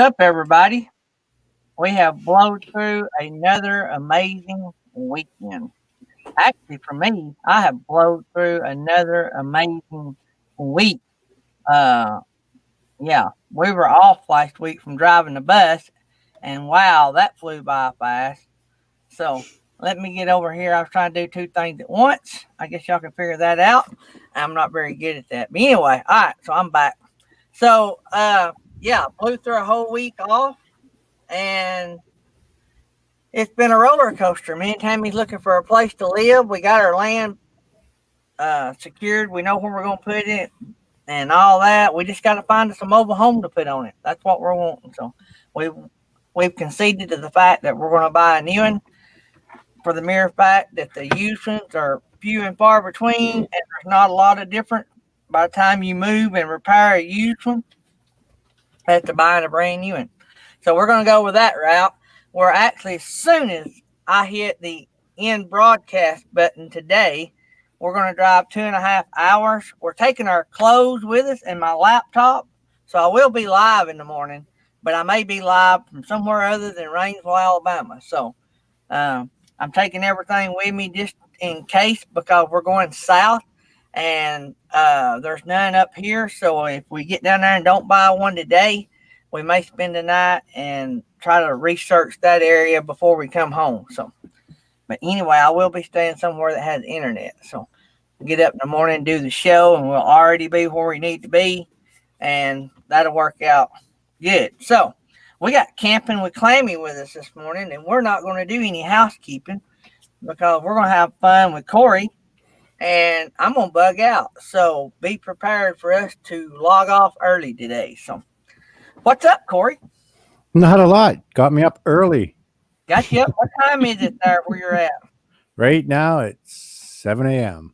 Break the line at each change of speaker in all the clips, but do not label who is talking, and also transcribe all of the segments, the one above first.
up, everybody? We have blown through another amazing weekend. Actually, for me, I have blown through another amazing week. Uh, yeah, we were off last week from driving the bus, and wow, that flew by fast. So let me get over here. I was trying to do two things at once. I guess y'all can figure that out. I'm not very good at that. But anyway, all right, so I'm back. So, yeah, blew through a whole week off, and it's been a roller coaster. Me and Tammy's looking for a place to live. We got our land secured. We know where we're going to put it and all that. We just got to find us a mobile home to put on it. That's what we're wanting. So we've we've conceded to the fact that we're going to buy a new one for the mere fact that the used ones are few and far between, and there's not a lot of difference by the time you move and repair a used one after buying a brand new one. So we're going to go with that route. Where actually, as soon as I hit the end broadcast button today, we're going to drive 2.5 hours. We're taking our clothes with us and my laptop. So I will be live in the morning, but I may be live from somewhere other than Rainsville, Alabama. So I'm taking everything with me just in case, because we're going south and there's none up here. So if we get down there and don't buy one today, we may spend the night and try to research that area before we come home. So, but anyway, I will be staying somewhere that has internet. So get up in the morning and do the show, and we'll already be where we need to be, and that'll work out good. So we got Camping with Clammi with us this morning, and we're not going to do any housekeeping because we're going to have fun with Corey, and I'm going to bug out. So be prepared for us to log off early today. So what's up, Corey?
Not a lot. Got me up early.
Got you up. What time is it there where you're at?
Right now it's 7 a.m.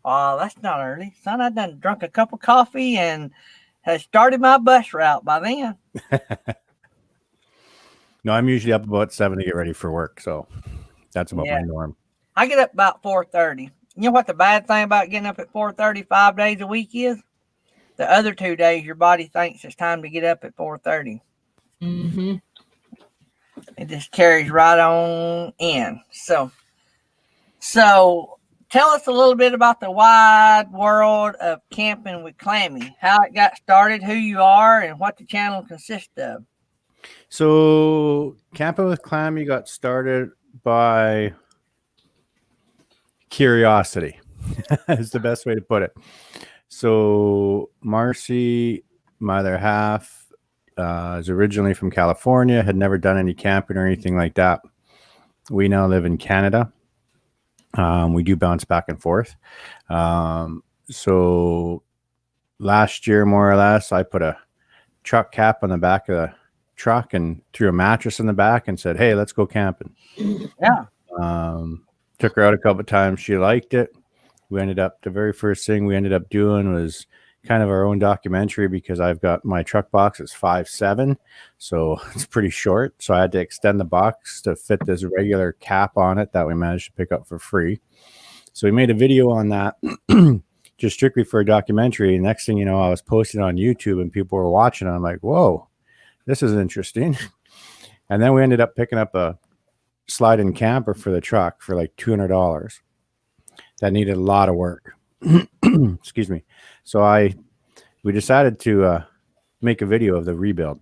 Oh, that's not early. Son, I done drunk a cup of coffee and has started my bus route by then.
No, I'm usually up about 7 to get ready for work, so that's about my norm.
I get up about 4:30. You know what the bad thing about getting up at 4:30 5 days a week is? The other 2 days, your body thinks it's time to get up at 4:30.
Mm-hmm.
It just carries right on in. So tell us a little bit about the wide world of Camping with Clammi, how it got started, who you are, and what the channel consists of.
So Camping with Clammi got started by curiosity is the best way to put it. So Marcy, my other half, is originally from California, had never done any camping or anything like that. We now live in Canada. We do bounce back and forth. So last year, more or less, I put a truck cap on the back of the truck and threw a mattress in the back and said, "Hey, let's go camping."
Yeah.
Took her out a couple of times. She liked it. The very first thing we ended up doing was kind of our own documentary, because I've got my truck box is 5'7", so it's pretty short. So I had to extend the box to fit this regular cap on it that we managed to pick up for free. So we made a video on that just strictly for a documentary. And next thing you know, I was posting on YouTube and people were watching. And I'm like, whoa, this is interesting. And then we ended up picking up a slide-in camper for the truck for like $200. That needed a lot of work. Excuse me. So we decided to make a video of the rebuild.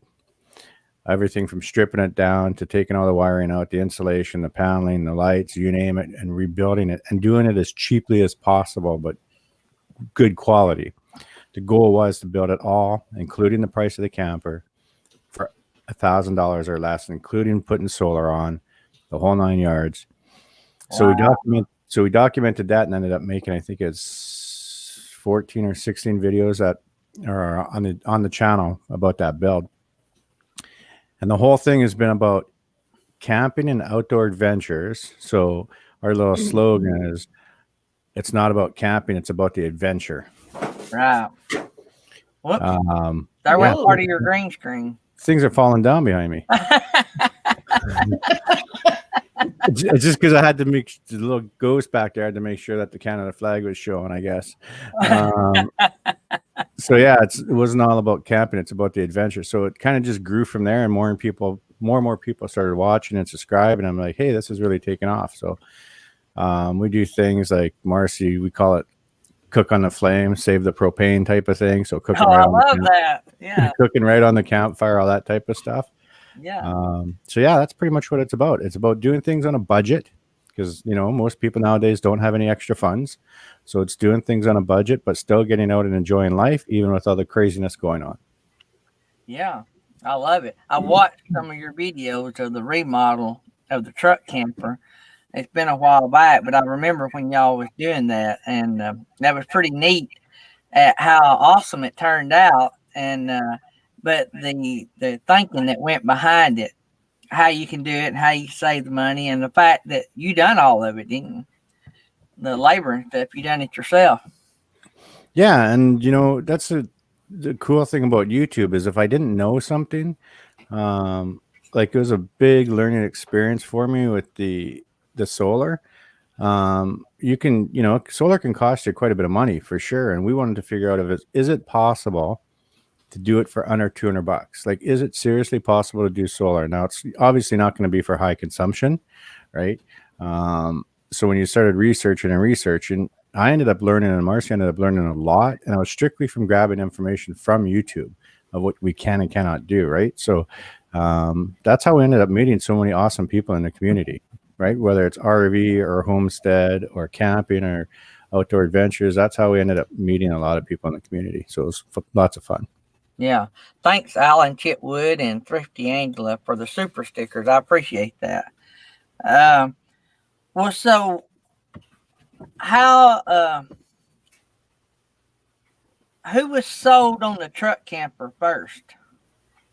Everything from stripping it down to taking all the wiring out, the insulation, the paneling, the lights, you name it, and rebuilding it and doing it as cheaply as possible, but good quality. The goal was to build it all, including the price of the camper, for $1,000 or less, including putting solar on, the whole 9 yards. Wow. So we documented that and ended up making, I think it's 14 or 16 videos that are on the channel about that build. And the whole thing has been about camping and outdoor adventures. So our little slogan is, it's not about camping, it's about the adventure.
Right. Whoops. That went part of your green screen.
Things are falling down behind me. It's just because I had to make the little ghost back there. I had to make sure that the Canada flag was showing, I guess. So yeah, it wasn't all about camping; it's about the adventure. So it kind of just grew from there, and more and more people started watching and subscribing. I'm like, hey, this is really taking off. So we do things like Marcy, we call it cook on the flame, save the propane type of thing. So
Oh, I love that. Yeah,
cooking right on the campfire, all that type of stuff.
yeah,
So yeah, that's pretty much what it's about. It's about doing things on a budget because most people nowadays don't have any extra funds. So it's doing things on a budget, but still getting out and enjoying life, even with all the craziness going on.
yeah. I love it. I watched some of your videos of the remodel of the truck camper. It's been a while back, but I remember when y'all was doing that, and that was pretty neat at how awesome it turned out. And but the thinking that went behind it, how you can do it, and how you save the money, and the fact that you done all of it, didn't you? The labor and stuff, you done it yourself.
Yeah, and that's the cool thing about YouTube is if I didn't know something, um, like it was a big learning experience for me with the solar. You can, solar can cost you quite a bit of money for sure, and we wanted to figure out if is it possible to do it for under $200? Like, is it seriously possible to do solar? Now, it's obviously not going to be for high consumption, right? So when you started researching, I ended up learning, and Marcy ended up learning a lot, and I was strictly from grabbing information from YouTube of what we can and cannot do, right? So that's how we ended up meeting so many awesome people in the community, right? Whether it's RV or homestead or camping or outdoor adventures, that's how we ended up meeting a lot of people in the community. So it was lots of fun.
Yeah. Thanks, Alan Chitwood and Thrifty Angela, for the super stickers. I appreciate that. Um, well, so how? Who was sold on the truck camper first?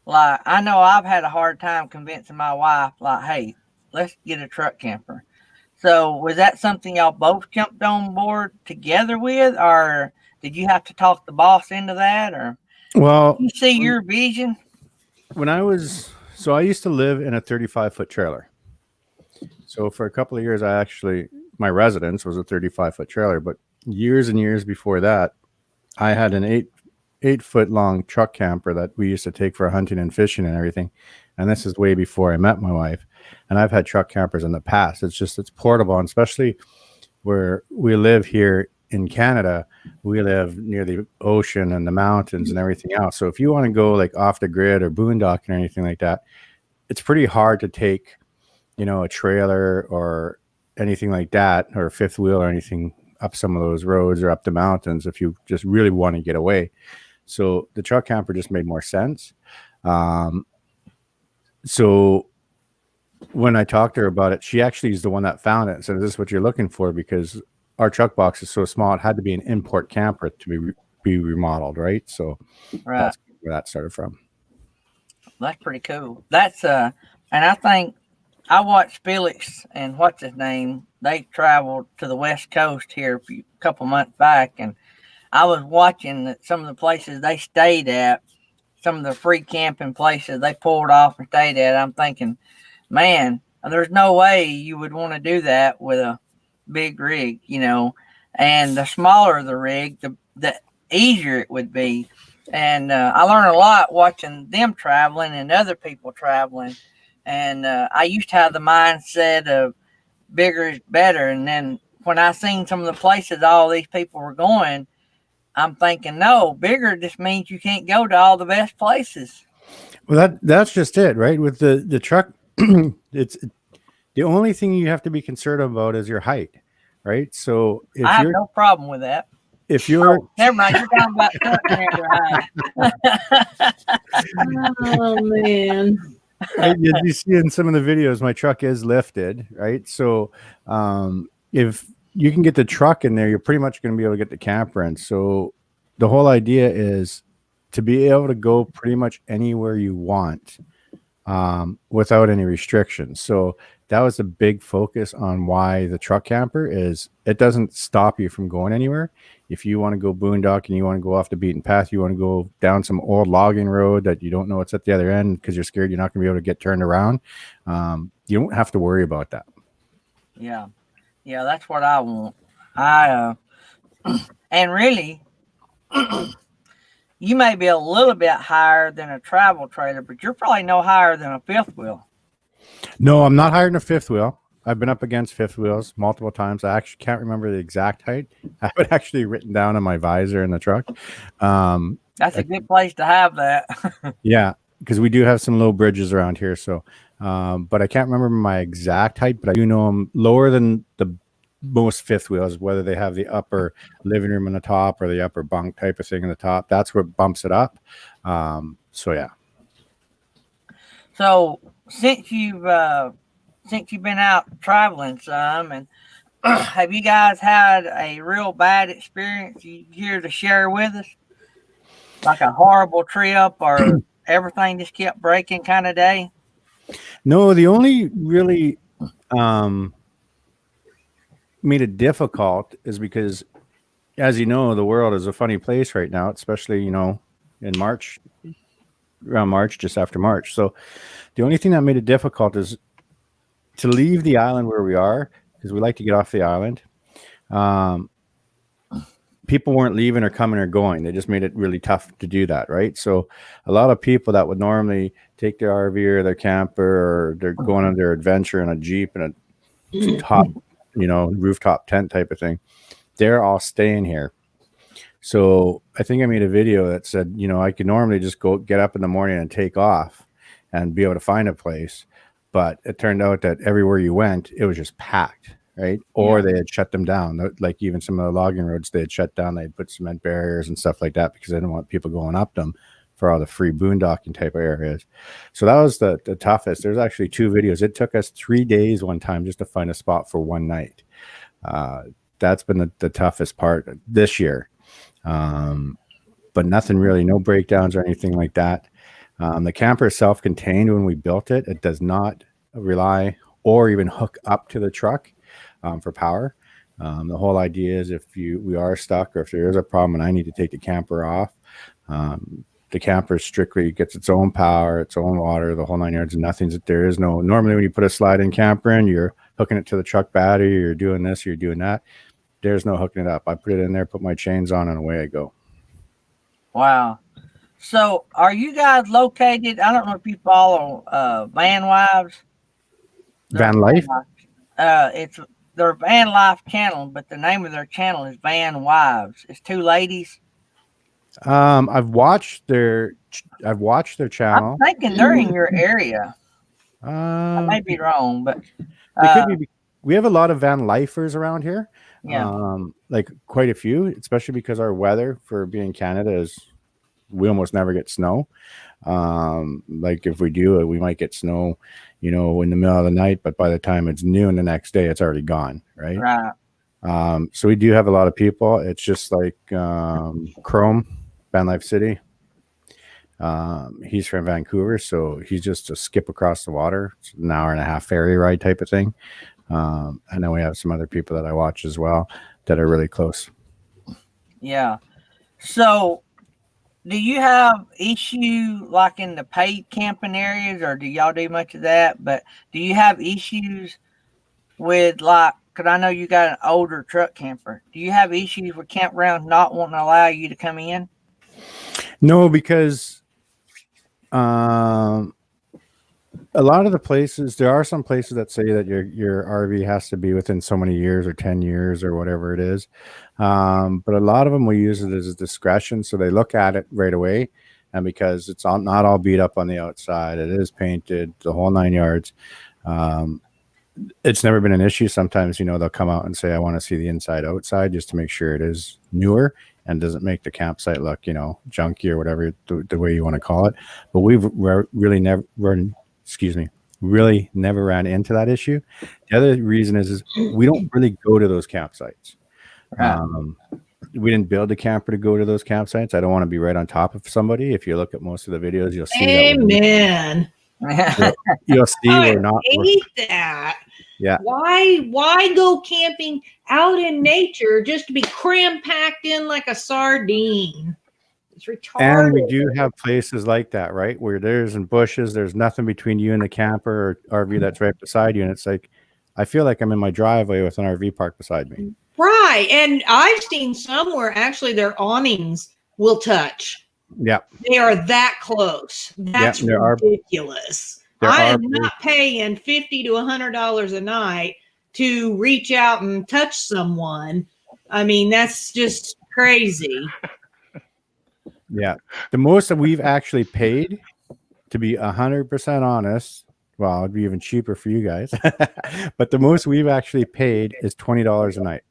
Like, I know I've had a hard time convincing my wife, like, hey, let's get a truck camper. So, was that something y'all both jumped on board together with, or did you have to talk the boss into that, or
Well,
you see your vision?
when I used to live in a 35-foot trailer. So for a couple of years, my residence was a 35-foot trailer, but years and years before that, I had an 8 foot long truck camper that we used to take for hunting and fishing and everything. And this is way before I met my wife. And I've had truck campers in the past. It's portable, and especially where we live here in Canada, we live near the ocean and the mountains and everything else. So if you want to go like off the grid or boondocking or anything like that, it's pretty hard to take, a trailer or anything like that, or a fifth wheel or anything up some of those roads or up the mountains if you just really want to get away. So the truck camper just made more sense. Um, so when I talked to her about it, she actually is the one that found it and said, "Is this what you're looking for?" Because our truck box is so small, it had to be an import camper to be remodeled, right? So
Right.
that's where that started from.
That's pretty cool. And I think I watched Felix and what's his name. They traveled to the West Coast here couple months back, and I was watching some of the places they stayed at, some of the free camping places they pulled off and stayed at. I'm thinking, man, there's no way you would want to do that with a big rig, And the smaller the rig, the easier it would be. And I learned a lot watching them traveling and other people traveling. And I used to have the mindset of bigger is better. And then when I seen some of the places all these people were going, I'm thinking, no, bigger just means you can't go to all the best places.
Well, that's just it, right? With the truck, it's the only thing you have to be concerned about is your height, right? So
I have no problem with that.
if you're
Oh, never mind. You're talking about truck camper height.
Oh man.
right, as you see in some of the videos, my truck is lifted, right? So if you can get the truck in there, you're pretty much going to be able to get the camper in. So the whole idea is to be able to go pretty much anywhere you want without any restrictions. So that was the big focus on why the truck camper is. It doesn't stop you from going anywhere. If you want to go boondocking, you want to go off the beaten path, you want to go down some old logging road that you don't know what's at the other end because you're scared you're not going to be able to get turned around, you don't have to worry about that.
Yeah, yeah, that's what I want. I and really, you may be a little bit higher than a travel trailer, but you're probably no higher than a fifth wheel.
No, I'm not higher than a fifth wheel. I've been up against fifth wheels multiple times. I actually can't remember the exact height. I have it actually written down on my visor in the truck.
That's a good place to have that.
Yeah, because we do have some low bridges around here. So, but I can't remember my exact height, but I do know I'm lower than the most fifth wheels, whether they have the upper living room on the top or the upper bunk type of thing in the top. That's what bumps it up. So yeah.
So since you've been out traveling some, and have you guys had a real bad experience you here to share with us? Like a horrible trip or everything just kept breaking kind of day?
No, the only really made it difficult is because, as you know, the world is a funny place right now, especially, in March, around March, just after March. So the only thing that made it difficult is to leave the island where we are, because we like to get off the island. People weren't leaving or coming or going. They just made it really tough to do that, right? So a lot of people that would normally take their RV or their camper, or they're going on their adventure in a Jeep and a top, rooftop tent type of thing, they're all staying here. So I think I made a video that said, I could normally just go get up in the morning and take off and be able to find a place. But it turned out that everywhere you went, it was just packed. Right. Or they had shut them down. Like even some of the logging roads they had shut down. They put cement barriers and stuff like that because they didn't want people going up them for all the free boondocking type of areas. So that was the toughest. There's actually 2 videos. It took us 3 days one time just to find a spot for one night. That's been the toughest part this year. But nothing really, no breakdowns or anything like that. The camper is self-contained when we built it. It does not rely or even hook up to the truck for power. The whole idea is if we are stuck or if there is a problem and I need to take the camper off, the camper strictly gets its own power, its own water, the whole 9 yards. There is no, normally when you put a slide-in camper in, you're hooking it to the truck battery, you're doing this, you're doing that. There's no hooking it up. I put it in there, put my chains on, and away I go.
Wow. So are you guys located, I don't know if you follow Van Wives?
Van Life?
It's their Van Life channel, but the name of their channel is Van Wives. It's 2 ladies.
I've watched their channel.
I'm thinking they're in your area. I may be wrong, but
they could be. We have a lot of van lifers around here.
Yeah.
Like quite a few, especially because our weather for being Canada is we almost never get snow. Like if we do, we might get snow, in the middle of the night, but by the time it's noon the next day, it's already gone. Right.
Right.
So we do have a lot of people. It's just like Chrome, Van Life City. He's from Vancouver, so he's just a skip across the water. It's an hour and a half ferry ride type of thing. And then we have some other people that I watch as well that are really close.
Yeah. So do you have issue like in the paid camping areas, or do y'all do much of that? But do you have issues with because I know you got an older truck camper. Do you have issues with campgrounds not wanting to allow you to come in?
No, because a lot of the places, there are some places that say that your RV has to be within so many years or 10 years or whatever it is. But a lot of them will use it as a discretion. So they look at it right away. And because it's not all beat up on the outside, it is painted, the whole 9 yards. It's never been an issue. Sometimes, they'll come out and say, I want to see the inside outside just to make sure it is newer and doesn't make the campsite look, junky or whatever the way you want to call it. But we've really never ran into that issue. The other reason is we don't really go to those campsites.
Right.
We didn't build a camper to go to those campsites. I don't want to be right on top of somebody. If you look at most of the videos, you'll see
Amen.
You'll see we're not.
I hate that.
Yeah.
Why go camping out in nature just to be cram-packed in like a sardine? It's retarded.
And we do have places like that, right? Where there's bushes, there's nothing between you and the camper or RV that's right beside you. And it's like, I feel like I'm in my driveway with an RV parked beside me.
Right. And I've seen some where actually their awnings will touch.
Yeah.
They are that close. That's ridiculous. I am not paying $50 to $100 a night to reach out and touch someone. I mean, that's just crazy.
Yeah. The most that we've actually paid, to be 100% honest, well, it'd be even cheaper for you guys, but the most we've actually paid is $20 a night.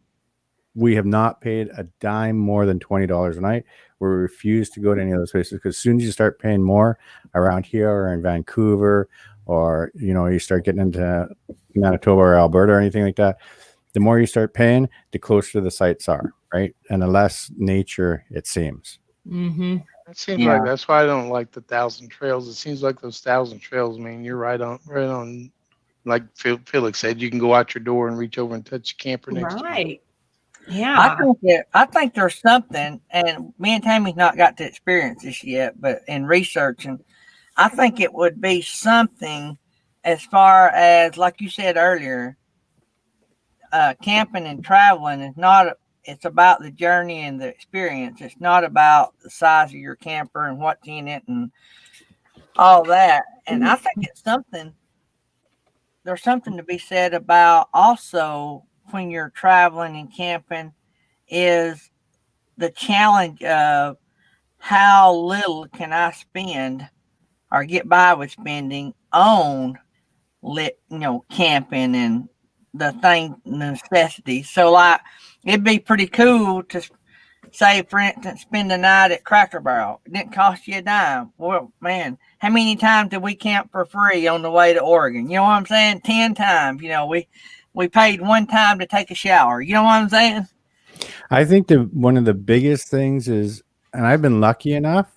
We have not paid a dime more than $20 a night. We refuse to go to any of those places because as soon as you start paying more around here or in Vancouver, or you start getting into Manitoba or Alberta or anything like that, the more you start paying, the closer the sites are, right? And the less nature it seems.
Mm-hmm.
It seems like that's why I don't like the 1,000 trails. It seems like those 1,000 trails, man, you're right on. Like Felix said, you can go out your door and reach over and touch the camper next to you.
Right. Yeah.
I think there's something, and me and Tammy's not got to experience this yet, but in researching, I think it would be something as far as, like you said earlier, camping and traveling is not, it's about the journey and the experience. It's not about the size of your camper and what's in it and all that. And I think it's something, there's something to be said about also when you're traveling and camping is the challenge of how little can I spend or get by with spending on camping and the necessities. So like it'd be pretty cool to say, for instance, spend the night at Cracker Barrel. It didn't cost you a dime. Well, man, how many times did we camp for free on the way to Oregon? You know what I'm saying? 10 times. We paid one time to take a shower. You know what I'm saying?
I think one of the biggest things is, and I've been lucky enough,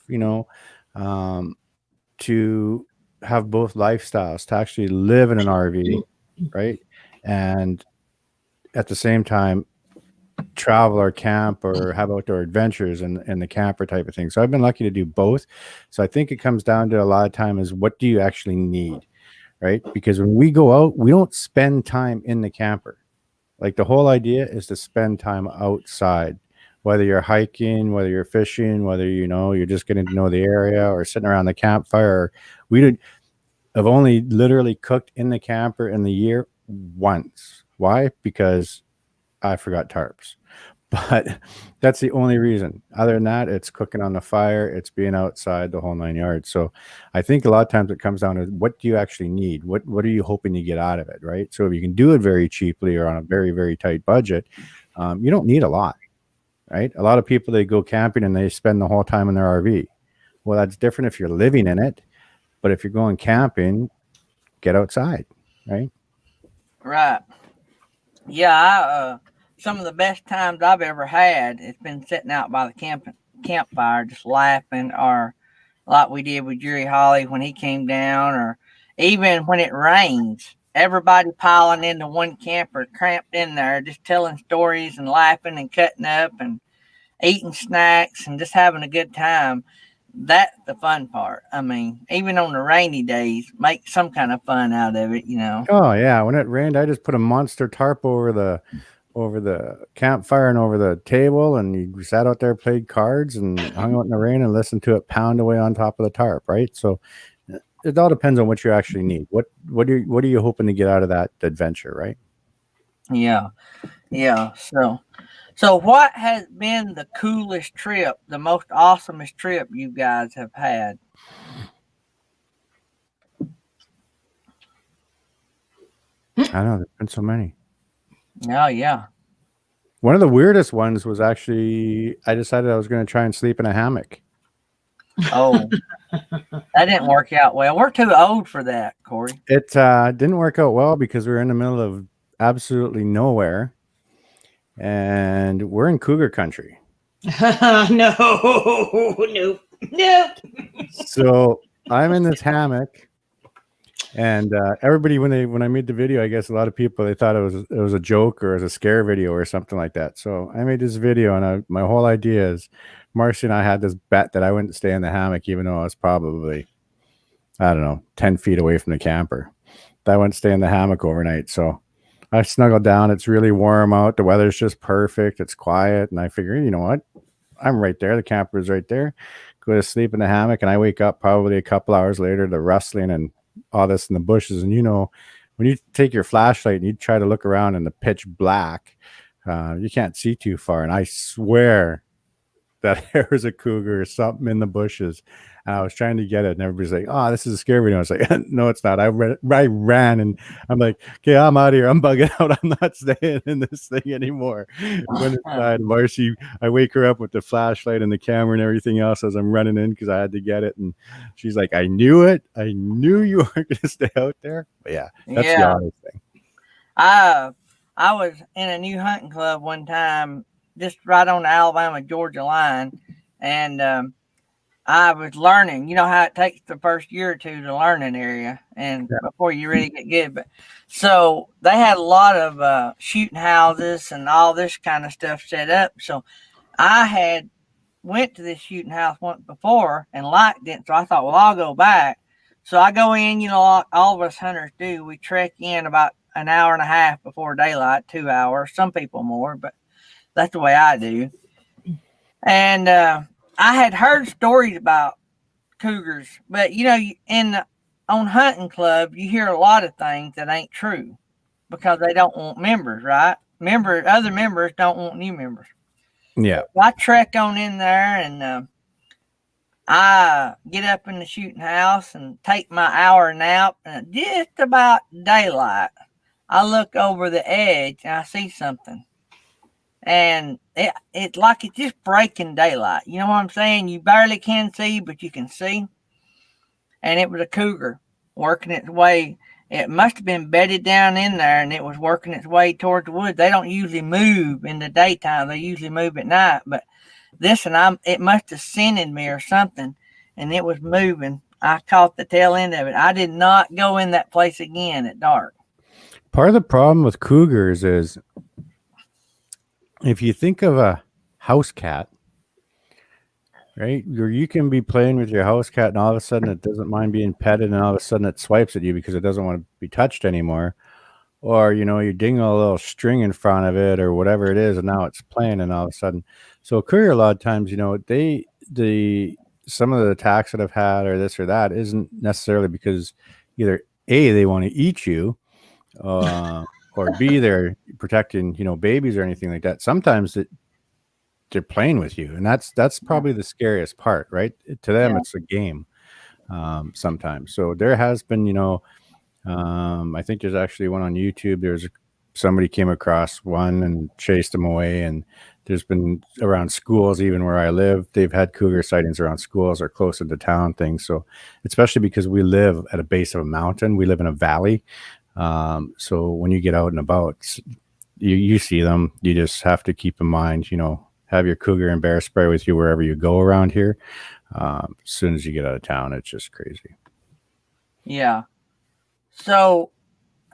to have both lifestyles, to actually live in an RV, right? And at the same time, travel or camp or have outdoor adventures and the camper type of thing. So I've been lucky to do both. So I think it comes down to a lot of time is what do you actually need, right? Because when we go out, we don't spend time in the camper. Like the whole idea is to spend time outside, whether you're hiking, whether you're fishing, whether, you're just getting to know the area or sitting around the campfire. I've only literally cooked in the camper in the year once. Why? Because I forgot tarps. But that's the only reason. Other than that, it's cooking on the fire. It's being outside, the whole 9 yards. So I think a lot of times it comes down to what do you actually need? What are you hoping to get out of it, right? So if you can do it very cheaply or on a very, very tight budget, you don't need a lot, right? A lot of people, they go camping and they spend the whole time in their RV. Well, that's different if you're living in it. But if you're going camping, get outside, right?
Right. Yeah, some of the best times I've ever had, it's been sitting out by the campfire, just laughing, or like we did with Jerry Holly when he came down, or even when it rains, everybody piling into one camper, cramped in there, just telling stories and laughing and cutting up and eating snacks and just having a good time. That's the fun part. I mean, even on the rainy days, make some kind of fun out of it,
Oh yeah, when it rained, I just put a monster tarp over the campfire and over the table, and you sat out there, played cards, and hung out in the rain and listened to it pound away on top of the tarp, right? So it all depends on what you actually need. What are you hoping to get out of that adventure, right?
Yeah. So what has been the coolest trip, the most awesomest trip you guys have had?
I know, there's been so many.
Oh, yeah.
One of the weirdest ones was actually, I decided I was going to try and sleep in a hammock.
Oh, that didn't work out well. We're too old for that, Corey.
It didn't work out well because we were in the middle of absolutely nowhere. And we're in cougar country.
No.
So I'm in this hammock, and everybody, when I made the video, I guess a lot of people, they thought it was a joke or as a scare video or something like that. So I made this video, and my whole idea is, Marcy and I had this bet that I wouldn't stay in the hammock, even though I was probably, I don't know, 10 feet away from the camper. That I wouldn't stay in the hammock overnight. So I snuggled down. It's really warm out. The weather's just perfect. It's quiet. And I figured, you know what? I'm right there. The camper's right there. go to sleep in the hammock, and I wake up probably a couple hours later to rustling and all this in the bushes. And when you take your flashlight and you try to look around in the pitch black, you can't see too far. And I swear that there was a cougar or something in the bushes. And I was trying to get it, and everybody's like, "Oh, this is a scary video." I was like, "No, it's not." I ran, and I'm like, "Okay, I'm out of here. I'm bugging out. I'm not staying in this thing anymore." Went inside. Marcy, I wake her up with the flashlight and the camera and everything else as I'm running in because I had to get it. And she's like, "I knew it. I knew you weren't going to stay out there." But yeah, that's the honest thing.
I was in a new hunting club one time, just right on the Alabama-Georgia line, and I was learning. You know how it takes the first year or two to learn an area, and before you really get good. But so they had a lot of shooting houses and all this kind of stuff set up. So I had went to this shooting house once before and liked it. So I thought, well, I'll go back. So I go in, like all of us hunters do. We trek in about an hour and a half before daylight, 2 hours. Some people more, but that's the way I do. And I had heard stories about cougars, but on hunting club, you hear a lot of things that ain't true because they don't want members, right? Other members don't want new members.
Yeah.
So I trek on in there, and I get up in the shooting house and take my hour nap, and just about daylight, I look over the edge and I see something. And it's like it's just breaking daylight. You know what I'm saying? You barely can see, but you can see. And it was a cougar working its way. It must have been bedded down in there, and it was working its way towards the woods. They don't usually move in the daytime. They usually move at night. But it must have scented me or something, and it was moving. I caught the tail end of it. I did not go in that place again at dark.
Part of the problem with cougars is if you think of a house cat, right? You can be playing with your house cat and all of a sudden it doesn't mind being petted, and all of a sudden it swipes at you because it doesn't want to be touched anymore. Or, you're digging a little string in front of it or whatever it is, and now it's playing, and all of a sudden. So a cougar, a lot of times, some of the attacks that I've had or this or that isn't necessarily because either A, they want to eat you, or B, they're protecting, babies or anything like that. Sometimes they're playing with you, and that's probably the scariest part, right? To them, it's a game sometimes. So there has been, I think there's actually one on YouTube. Somebody came across one and chased them away, and there's been around schools, even where I live, they've had cougar sightings around schools or closer to town things. So especially because we live at a base of a mountain, we live in a valley. So when you get out and about, you see them. You just have to keep in mind, have your cougar and bear spray with you wherever you go around here. As soon as you get out of town, it's just crazy.
Yeah. So,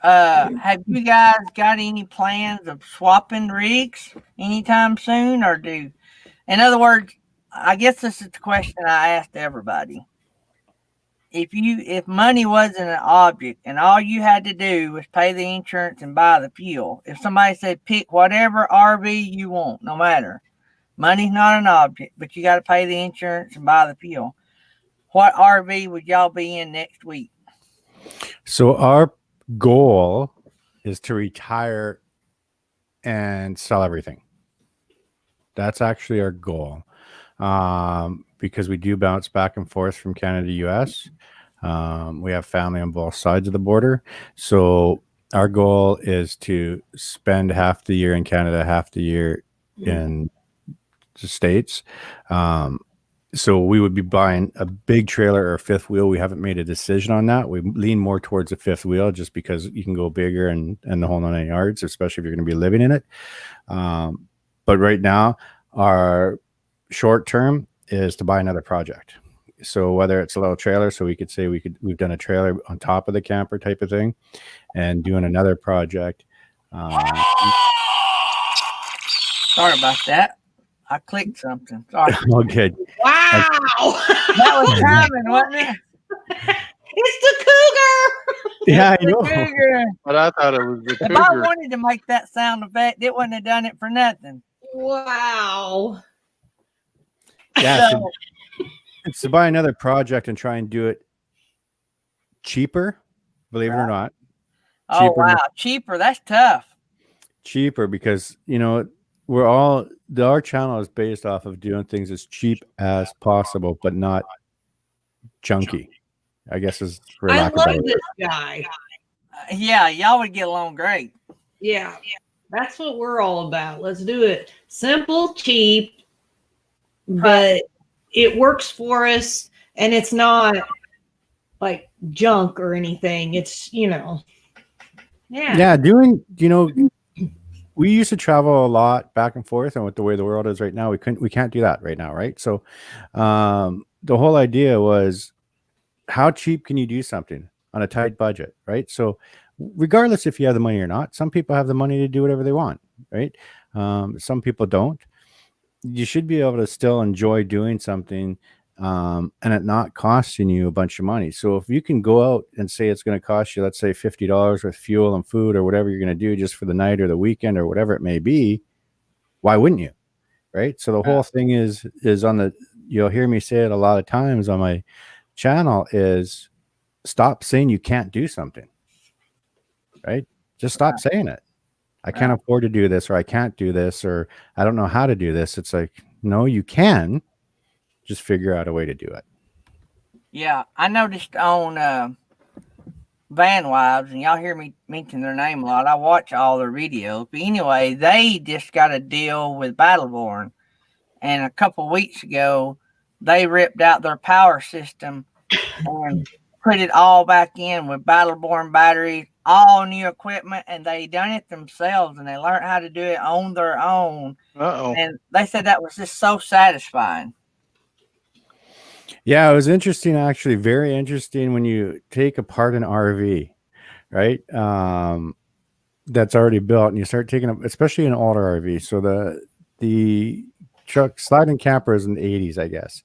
have you guys got any plans of swapping rigs anytime soon, in other words, I guess this is the question I asked everybody. If money wasn't an object and all you had to do was pay the insurance and buy the fuel, if somebody said pick whatever RV you want, no matter, money's not an object, but you got to pay the insurance and buy the fuel, what RV would y'all be in next week?
So our goal is to retire and sell everything. That's actually our goal, because we do bounce back and forth from Canada to US. We have family on both sides of the border. So our goal is to spend half the year in Canada, half the year in the States. So we would be buying a big trailer or a fifth wheel. We haven't made a decision on that. We lean more towards a fifth wheel just because you can go bigger and the whole 9 yards, especially if you're going to be living in it. But right now, our short term is to buy another project. So whether it's a little trailer, so we could say we've done a trailer on top of the camper type of thing, and doing another project.
Sorry about that. I clicked something. Sorry.
Oh, good.
Wow.
That was timing, wasn't it?
It's the cougar.
Yeah, I know.
Cougar.
But I thought it was the cougar.
If I wanted to make that sound effect, it wouldn't have done it for nothing.
Wow.
Yeah. It's to buy another project and try and do it cheaper, believe it or not.
Oh, wow. Cheaper. That's tough.
Cheaper because, our channel is based off of doing things as cheap as possible, but not junky, I guess is for
I
lack of
love
better.
this guy.
Yeah, y'all would get along great.
Yeah, that's what we're all about. Let's do it simple, cheap, but it works for us, and it's not like junk or anything. It's
Yeah, we used to travel a lot back and forth, and with the way the world is right now, we can't do that right now, right? So the whole idea was, how cheap can you do something on a tight budget, right? So regardless if you have the money or not, some people have the money to do whatever they want, right? Some people don't. You should be able to still enjoy doing something and it not costing you a bunch of money. So if you can go out and say it's going to cost you, let's say $50 with fuel and food or whatever you're going to do just for the night or the weekend or whatever it may be, why wouldn't you? Right. So the whole thing is you'll hear me say it a lot of times on my channel, is stop saying you can't do something. Right. Just stop saying it. I can't afford to do this, or I can't do this, or I don't know how to do this. It's like, no, you can. Just figure out a way to do it.
Yeah, I noticed on Van Wives, and y'all hear me mention their name a lot. I watch all their videos. But anyway, they just got a deal with Battleborn. And a couple weeks ago, they ripped out their power system and put it all back in with Battleborn batteries, all new equipment, and they done it themselves, and they learned how to do it on their own. And they said that was just so satisfying.
Yeah, it was interesting, actually, very interesting when you take apart an RV, right? That's already built, and you start taking up, especially an older RV. So the truck sliding camper is in the 80s, I guess.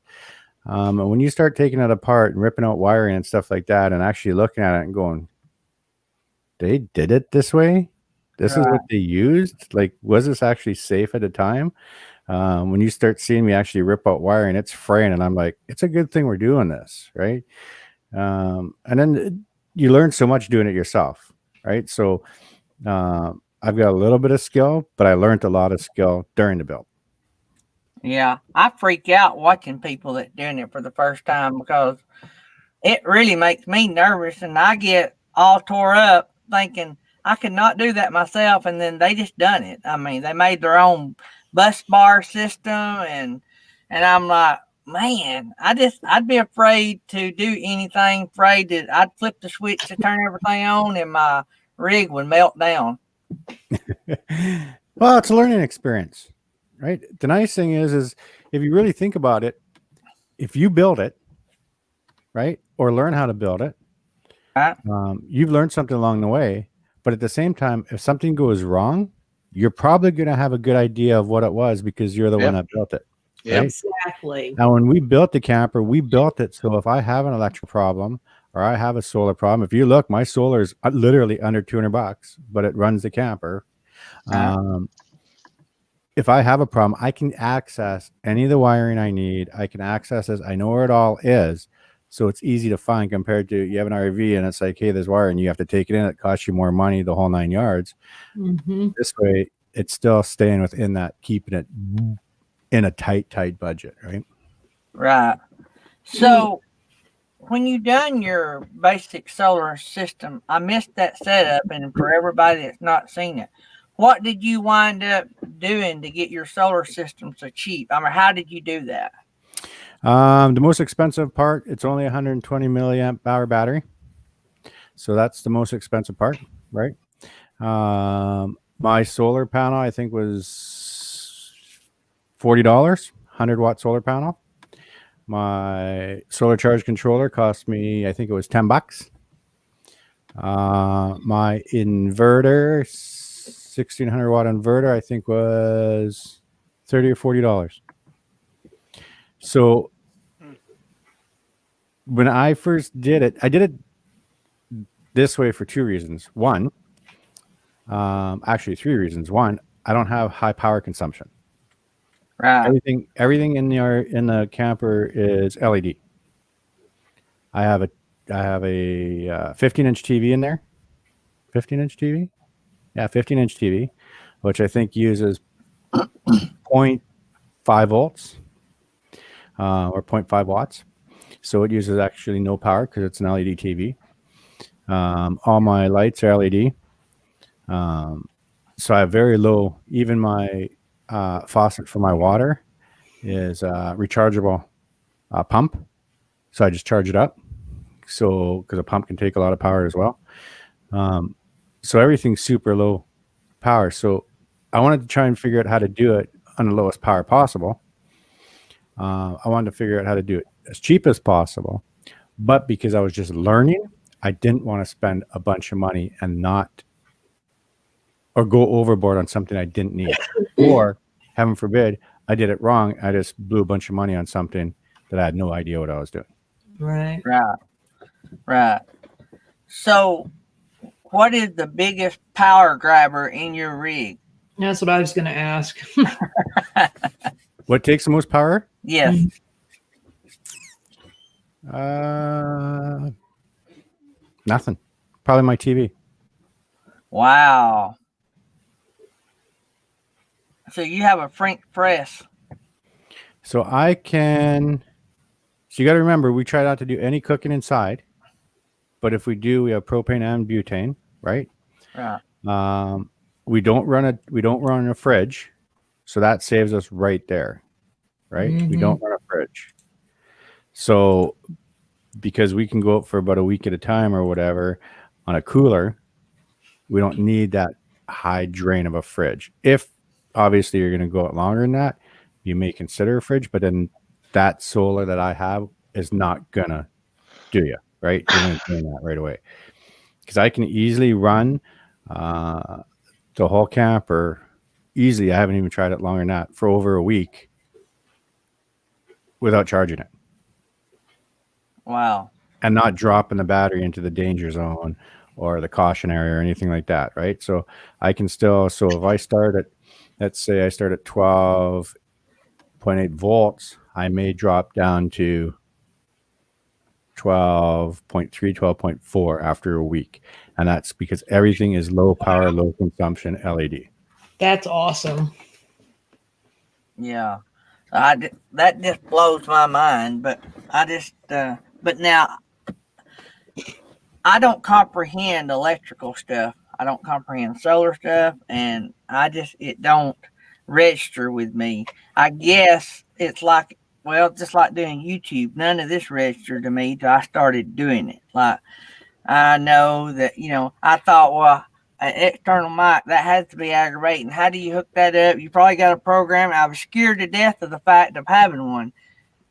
And when you start taking it apart and ripping out wiring and stuff like that, and actually looking at it and going, they did it this way? This is what they used? Like, was this actually safe at the time? When you start seeing me actually rip out wiring, it's fraying, and I'm like, it's a good thing we're doing this, right? And then you learn so much doing it yourself, right? So I've got a little bit of skill, but I learned a lot of skill during the build.
Yeah, I freak out watching people that doing it for the first time because it really makes me nervous, and I get all tore up thinking I could not do that myself, and then they just done it. I mean, they made their own bus bar system, and I'm like, man, I'd be afraid to do anything, afraid that I'd flip the switch to turn everything on and my rig would melt down.
Well, it's a learning experience, right? The nice thing is if you really think about it, if you build it, right, or learn how to build it, you've learned something along the way. But at the same time, if something goes wrong, you're probably going to have a good idea of what it was because you're the one that built it.
Right? Exactly.
Now, when we built the camper, we built it so if I have an electrical problem or I have a solar problem, if you look, my solar is literally under $200, but it runs the camper. If I have a problem, I can access any of the wiring I need. I can access this. I know where it all is. So it's easy to find compared to you have an RV and it's like, hey, there's wire and you have to take it in. It costs you more money, the whole 9 yards. Mm-hmm. This way, it's still staying within that, keeping it in a tight budget, right?
Right. So when you done your basic solar system, I missed that setup, and for everybody that's not seen it, what did you wind up doing to get your solar system so cheap? I mean, how did you do that?
The most expensive part, it's only 120 milliamp hour battery. So that's the most expensive part, right? My solar panel, I think, was $40, 100-watt solar panel. My solar charge controller cost me, I think it was $10. My inverter, 1600-watt inverter, I think was $30 or $40. So when I first did it, I did it this way for two reasons. One, actually 3 reasons. One, I don't have high power consumption,
Right.
Everything in the camper is LED. I have a 15-inch TV in there. 15-inch TV? Yeah, 15-inch TV, which I think uses 0.5 volts or 0.5 watts. So it uses actually no power because it's an LED TV. All my lights are LED. So I have very low, even my faucet for my water is a rechargeable pump. So I just charge it up. So, because a pump can take a lot of power as well. So everything's super low power. So I wanted to try and figure out how to do it on the lowest power possible. I wanted to figure out how to do it as cheap as possible. But because I was just learning, I didn't want to spend a bunch of money and or go overboard on something I didn't need. Or, heaven forbid, I did it wrong. I just blew a bunch of money on something that I had no idea what I was doing.
Right.
Right. So, what is the biggest power grabber in your rig?
That's what I was going to ask.
What takes the most power?
Yes.
Nothing. Probably my TV.
Wow. So you have a French press.
So you got to remember, we try not to do any cooking inside, but if we do, we have propane and butane, right?
Right.
We don't run a fridge, so that saves us right there, right?
Mm-hmm.
We don't run a fridge. So because we can go out for about a week at a time or whatever on a cooler, we don't need that high drain of a fridge. If obviously you're going to go out longer than that, you may consider a fridge, but then that solar that I have is not gonna do you, right? You're going to do that right away. Because I can easily run the whole camper easily. I haven't even tried it longer than that for over a week without charging it.
Wow.
And not dropping the battery into the danger zone or the caution area or anything like that, right? So I can still, if I start at, let's say I start at 12.8 volts, I may drop down to 12.3, 12.4 after a week. And that's because everything is low power, low consumption LED.
That's awesome.
Yeah. That just blows my mind, but but now I don't comprehend electrical stuff. I don't comprehend solar stuff, and it don't register with me. I guess it's like, just like doing YouTube. None of this registered to me till I started doing it. Like, I know that, I thought, well, an external mic, that has to be aggravating. How do you hook that up? You probably got a program. I was scared to death of the fact of having one.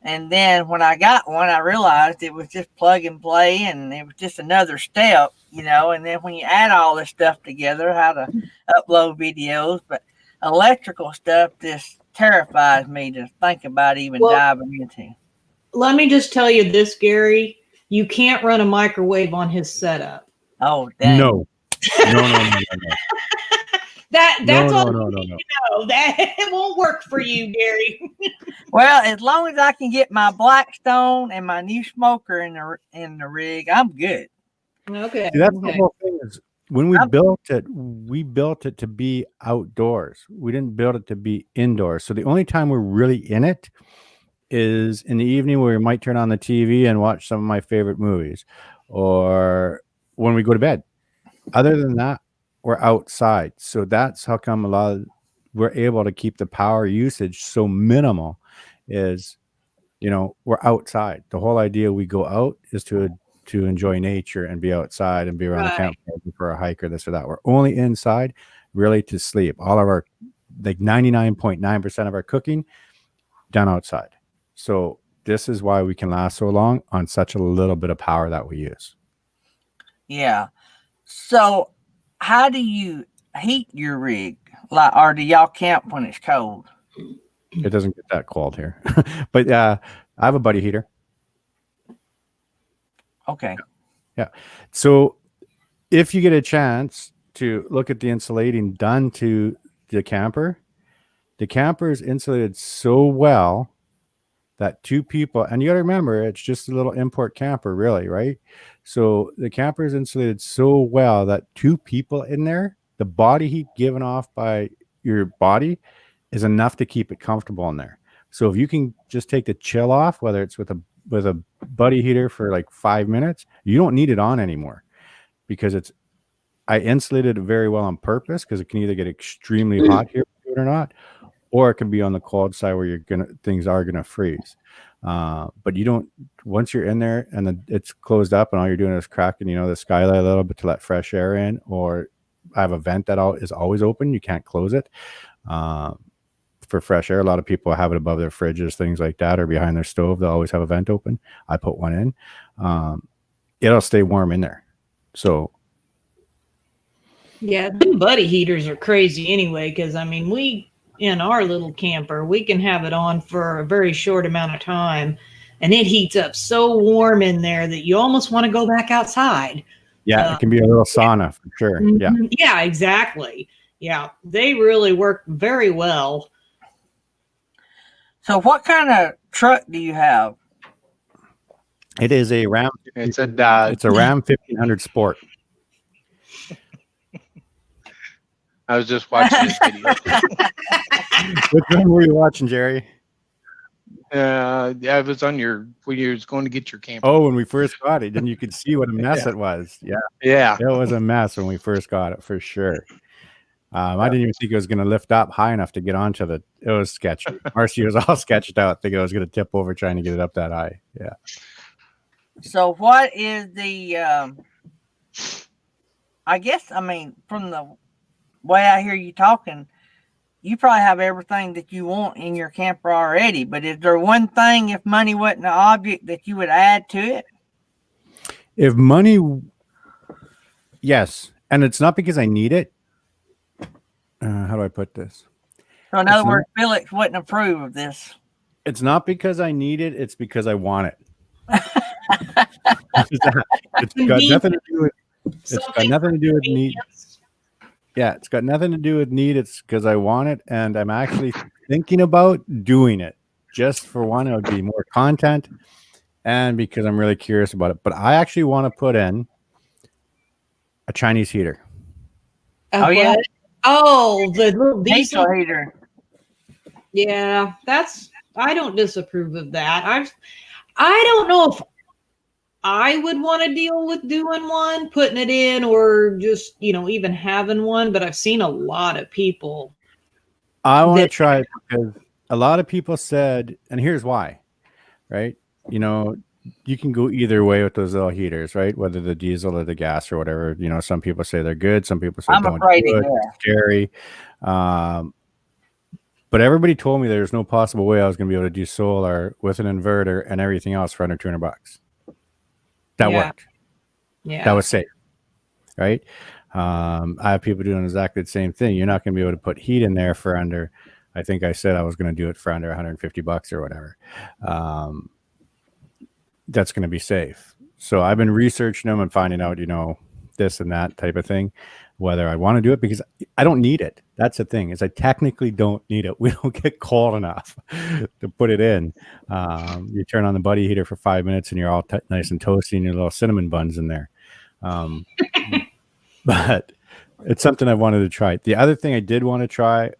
And then when I got one, I realized it was just plug and play, and it was just another step, and then when you add all this stuff together, how to upload videos, but electrical stuff just terrifies me to think about even diving into.
Let me just tell you this, Gary. You can't run a microwave on his setup.
Oh, dang.
No.
That's all you need to know. That it won't work for you, Gary.
Well, as long as I can get my Blackstone and my new smoker in the rig, I'm good.
Okay.
See, that's the whole thing is when we built it to be outdoors. We didn't build it to be indoors. So the only time we're really in it is in the evening where we might turn on the TV and watch some of my favorite movies, or when we go to bed. Other than that, we're outside. So that's how come we're able to keep the power usage so minimal is, we're outside. The whole idea we go out is to enjoy nature and be outside and be around the campfire for a hike or this or that. We're only inside really to sleep. All of our, like 99.9% of our cooking done outside. So this is why we can last so long on such a little bit of power that we use.
Yeah. So how do you heat your rig? Or do y'all camp when it's cold?
It doesn't get that cold here. But I have a buddy heater.
Okay.
Yeah. So if you get a chance to look at the insulating done to the camper, The camper is insulated so well that two people, and you got to remember, it's just a little import camper, really, right? So the camper is insulated so well that two people in there, the body heat given off by your body is enough to keep it comfortable in there. So if you can just take the chill off, whether it's with a buddy heater for like 5 minutes, you don't need it on anymore, because I insulated it very well on purpose, because it can either get extremely hot here or not, or it can be on the cold side where things are gonna freeze. But you don't, once you're in there and then it's closed up and all you're doing is cracking, the skylight a little bit to let fresh air in, or I have a vent that is always open. You can't close it for fresh air. A lot of people have it above their fridges, things like that, or behind their stove. They'll always have a vent open. I put one in. It'll stay warm in there. So
yeah, them buddy heaters are crazy anyway, because I mean, we in our little camper, we can have it on for a very short amount of time, and it heats up so warm in there that you almost want to go back outside.
Yeah, it can be a little sauna for sure. Yeah.
Yeah, exactly. Yeah, they really work very well.
So what kind of truck do you have?
It is a Ram.
It's a Dodge.
It's a Ram 1500 Sport.
I was just watching this video.
Which one were you watching, Jerry?
Yeah, it was on when you was going to get your camper.
Oh, when we first got it, then you could see what a mess it was. Yeah, it was a mess when we first got it, for sure. I didn't even think it was going to lift up high enough to get onto it was sketchy. Marcy was all sketched out, thinking it was going to tip over trying to get it up that high. Yeah.
So what is the, I guess, I mean, from the way I hear you talking, you probably have everything that you want in your camper already, but is there one thing, if money wasn't an object, that you would add to it?
If money, yes. And it's not because I need it. How do I put this?
So in other words, Felix wouldn't approve of this.
It's not because I need it. It's because I want it. It's got nothing to do with, it's got nothing to do with need. Yeah, it's got nothing to do with need. It's because I want it, and I'm actually thinking about doing it. Just for one, it would be more content, and because I'm really curious about it. But I actually want to put in a Chinese heater.
Oh, yeah?
Oh, the little
diesel heater.
Yeah, I don't disapprove of that. I don't know if I would want to deal with doing one, putting it in, or just, even having one, but I've seen a lot of people.
I want to try it because a lot of people said, and here's why, right? You can go either way with those little heaters, right? Whether the diesel or the gas or whatever. Some people say they're good. Some people say
I'm afraid
it's scary. But everybody told me there's no possible way I was going to be able to do solar with an inverter and everything else for under $200. That worked.
Yeah,
that was safe, right? I have people doing exactly the same thing. You're not going to be able to put heat in there for under. I think I said I was going to do it for under $150 or whatever. That's going to be safe. So I've been researching them and finding out, this and that type of thing, whether I want to do it, because I don't need it. That's the thing, is I technically don't need it. We don't get cold enough to put it in. You turn on the buddy heater for 5 minutes and you're all nice and toasty and your little cinnamon buns in there. But it's something I wanted to try. The other thing I did want to try,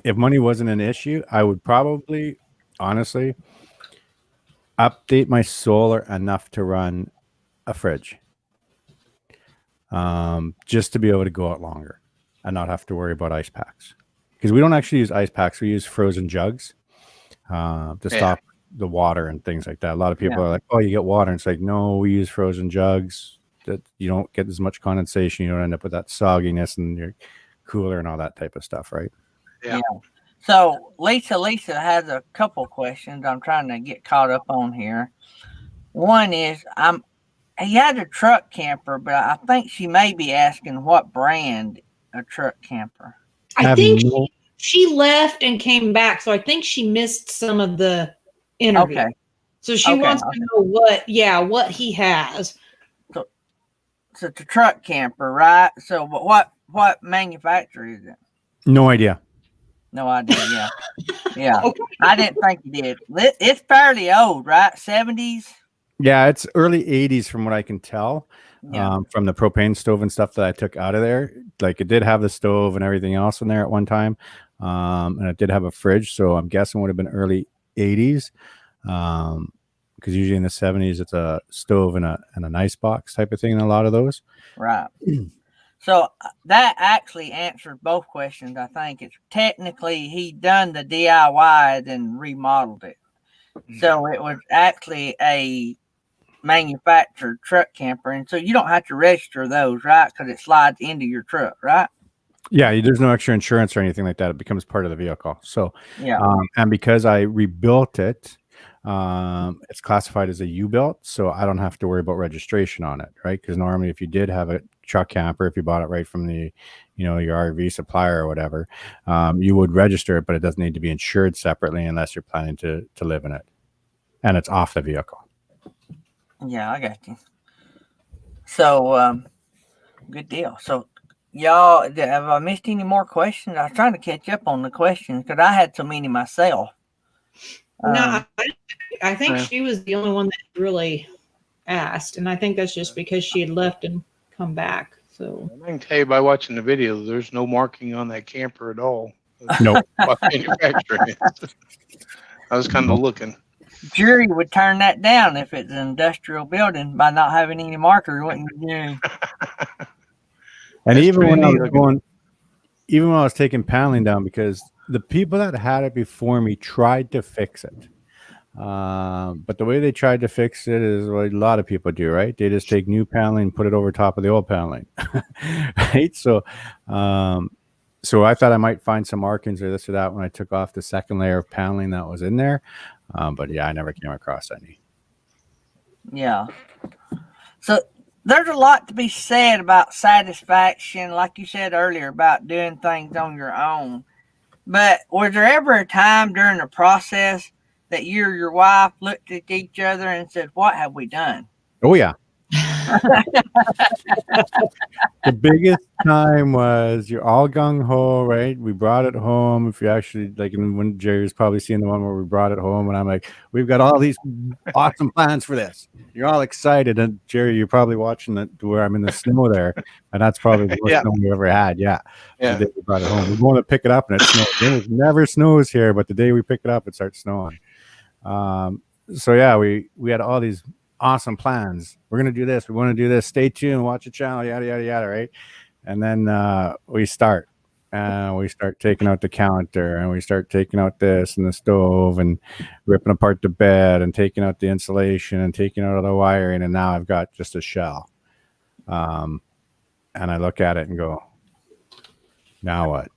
if money wasn't an issue, I would probably, honestly, update my solar enough to run a fridge, just to be able to go out longer and not have to worry about ice packs, because we don't actually use ice packs. We use frozen jugs to stop the water and things like that. A lot of people are like, oh, you get water, and it's like, no, we use frozen jugs that you don't get as much condensation. You don't end up with that sogginess in your cooler and all that type of stuff, right?
Yeah. So Lisa has a couple questions I'm trying to get caught up on here. One is, he had a truck camper, but I think she may be asking what brand a truck camper.
I think she left and came back, so I think she missed some of the interview. Okay. So she wants to know what he has.
So it's a truck camper, right? So what manufacturer is it?
No idea.
No idea. Yeah. Yeah. Okay. I didn't think you did. It's fairly old, right? 70s?
Yeah, it's early 80s from what I can tell.
Yeah.
From the propane stove and stuff that I took out of there. Like it did have the stove and everything else in there at one time. And it did have a fridge. So I'm guessing would have been early 80s. Because usually in the 70s, it's a stove and an ice box type of thing in a lot of those.
Right. So that actually answers both questions. I think it's technically he done the DIY and remodeled it. So it was actually a manufactured truck camper, and so you don't have to register those, right? Because it slides into your truck, right?
Yeah, there's no extra insurance or anything like that. It becomes part of the vehicle. So,
yeah.
And because I rebuilt it, it's classified as a U-built, so I don't have to worry about registration on it, right? Because normally, if you did have a truck camper, if you bought it right from the, your RV supplier or whatever, you would register it, but it doesn't need to be insured separately unless you're planning to live in it, and it's off the vehicle.
Yeah, I got you. So, good deal. So, y'all, have I missed any more questions? I was trying to catch up on the questions because I had so many myself.
No, I think she was the only one that really asked, and I think that's just because she had left and come back. So
I can tell you by watching the video, there's no marking on that camper at all.
Nope.
Manufacturing. I was kind of looking.
Jury would turn that down if it's an industrial building by not having any marker, wouldn't you?
And even when I was taking paneling down, because the people that had it before me tried to fix it. But the way they tried to fix it is what a lot of people do, right? They just take new paneling and put it over top of the old paneling, right? So I thought I might find some markings or this or that when I took off the second layer of paneling that was in there. But yeah, I never came across any.
Yeah. So there's a lot to be said about satisfaction, like you said earlier, about doing things on your own. But was there ever a time during the process that you or your wife looked at each other and said, "What have we done?"
Oh, yeah. The biggest time was you're all gung-ho, right? We brought it home. If you actually, like, when Jerry's probably seen the one where we brought it home, and I'm like, we've got all these awesome plans for this. You're all excited. And Jerry, you're probably watching it where I'm in the snow there, and that's probably the worst snow we ever had. Yeah. The day we brought it home. We're going to pick it up, and it snows. It never snows here, but the day we pick it up, it starts snowing. So yeah, we had all these awesome plans. We're going to do this. We want to do this. Stay tuned. Watch the channel, yada, yada, yada, right? And then we start taking out the counter, and we start taking out this and the stove and ripping apart the bed and taking out the insulation and taking out all the wiring. And now I've got just a shell. And I look at it and go, now what?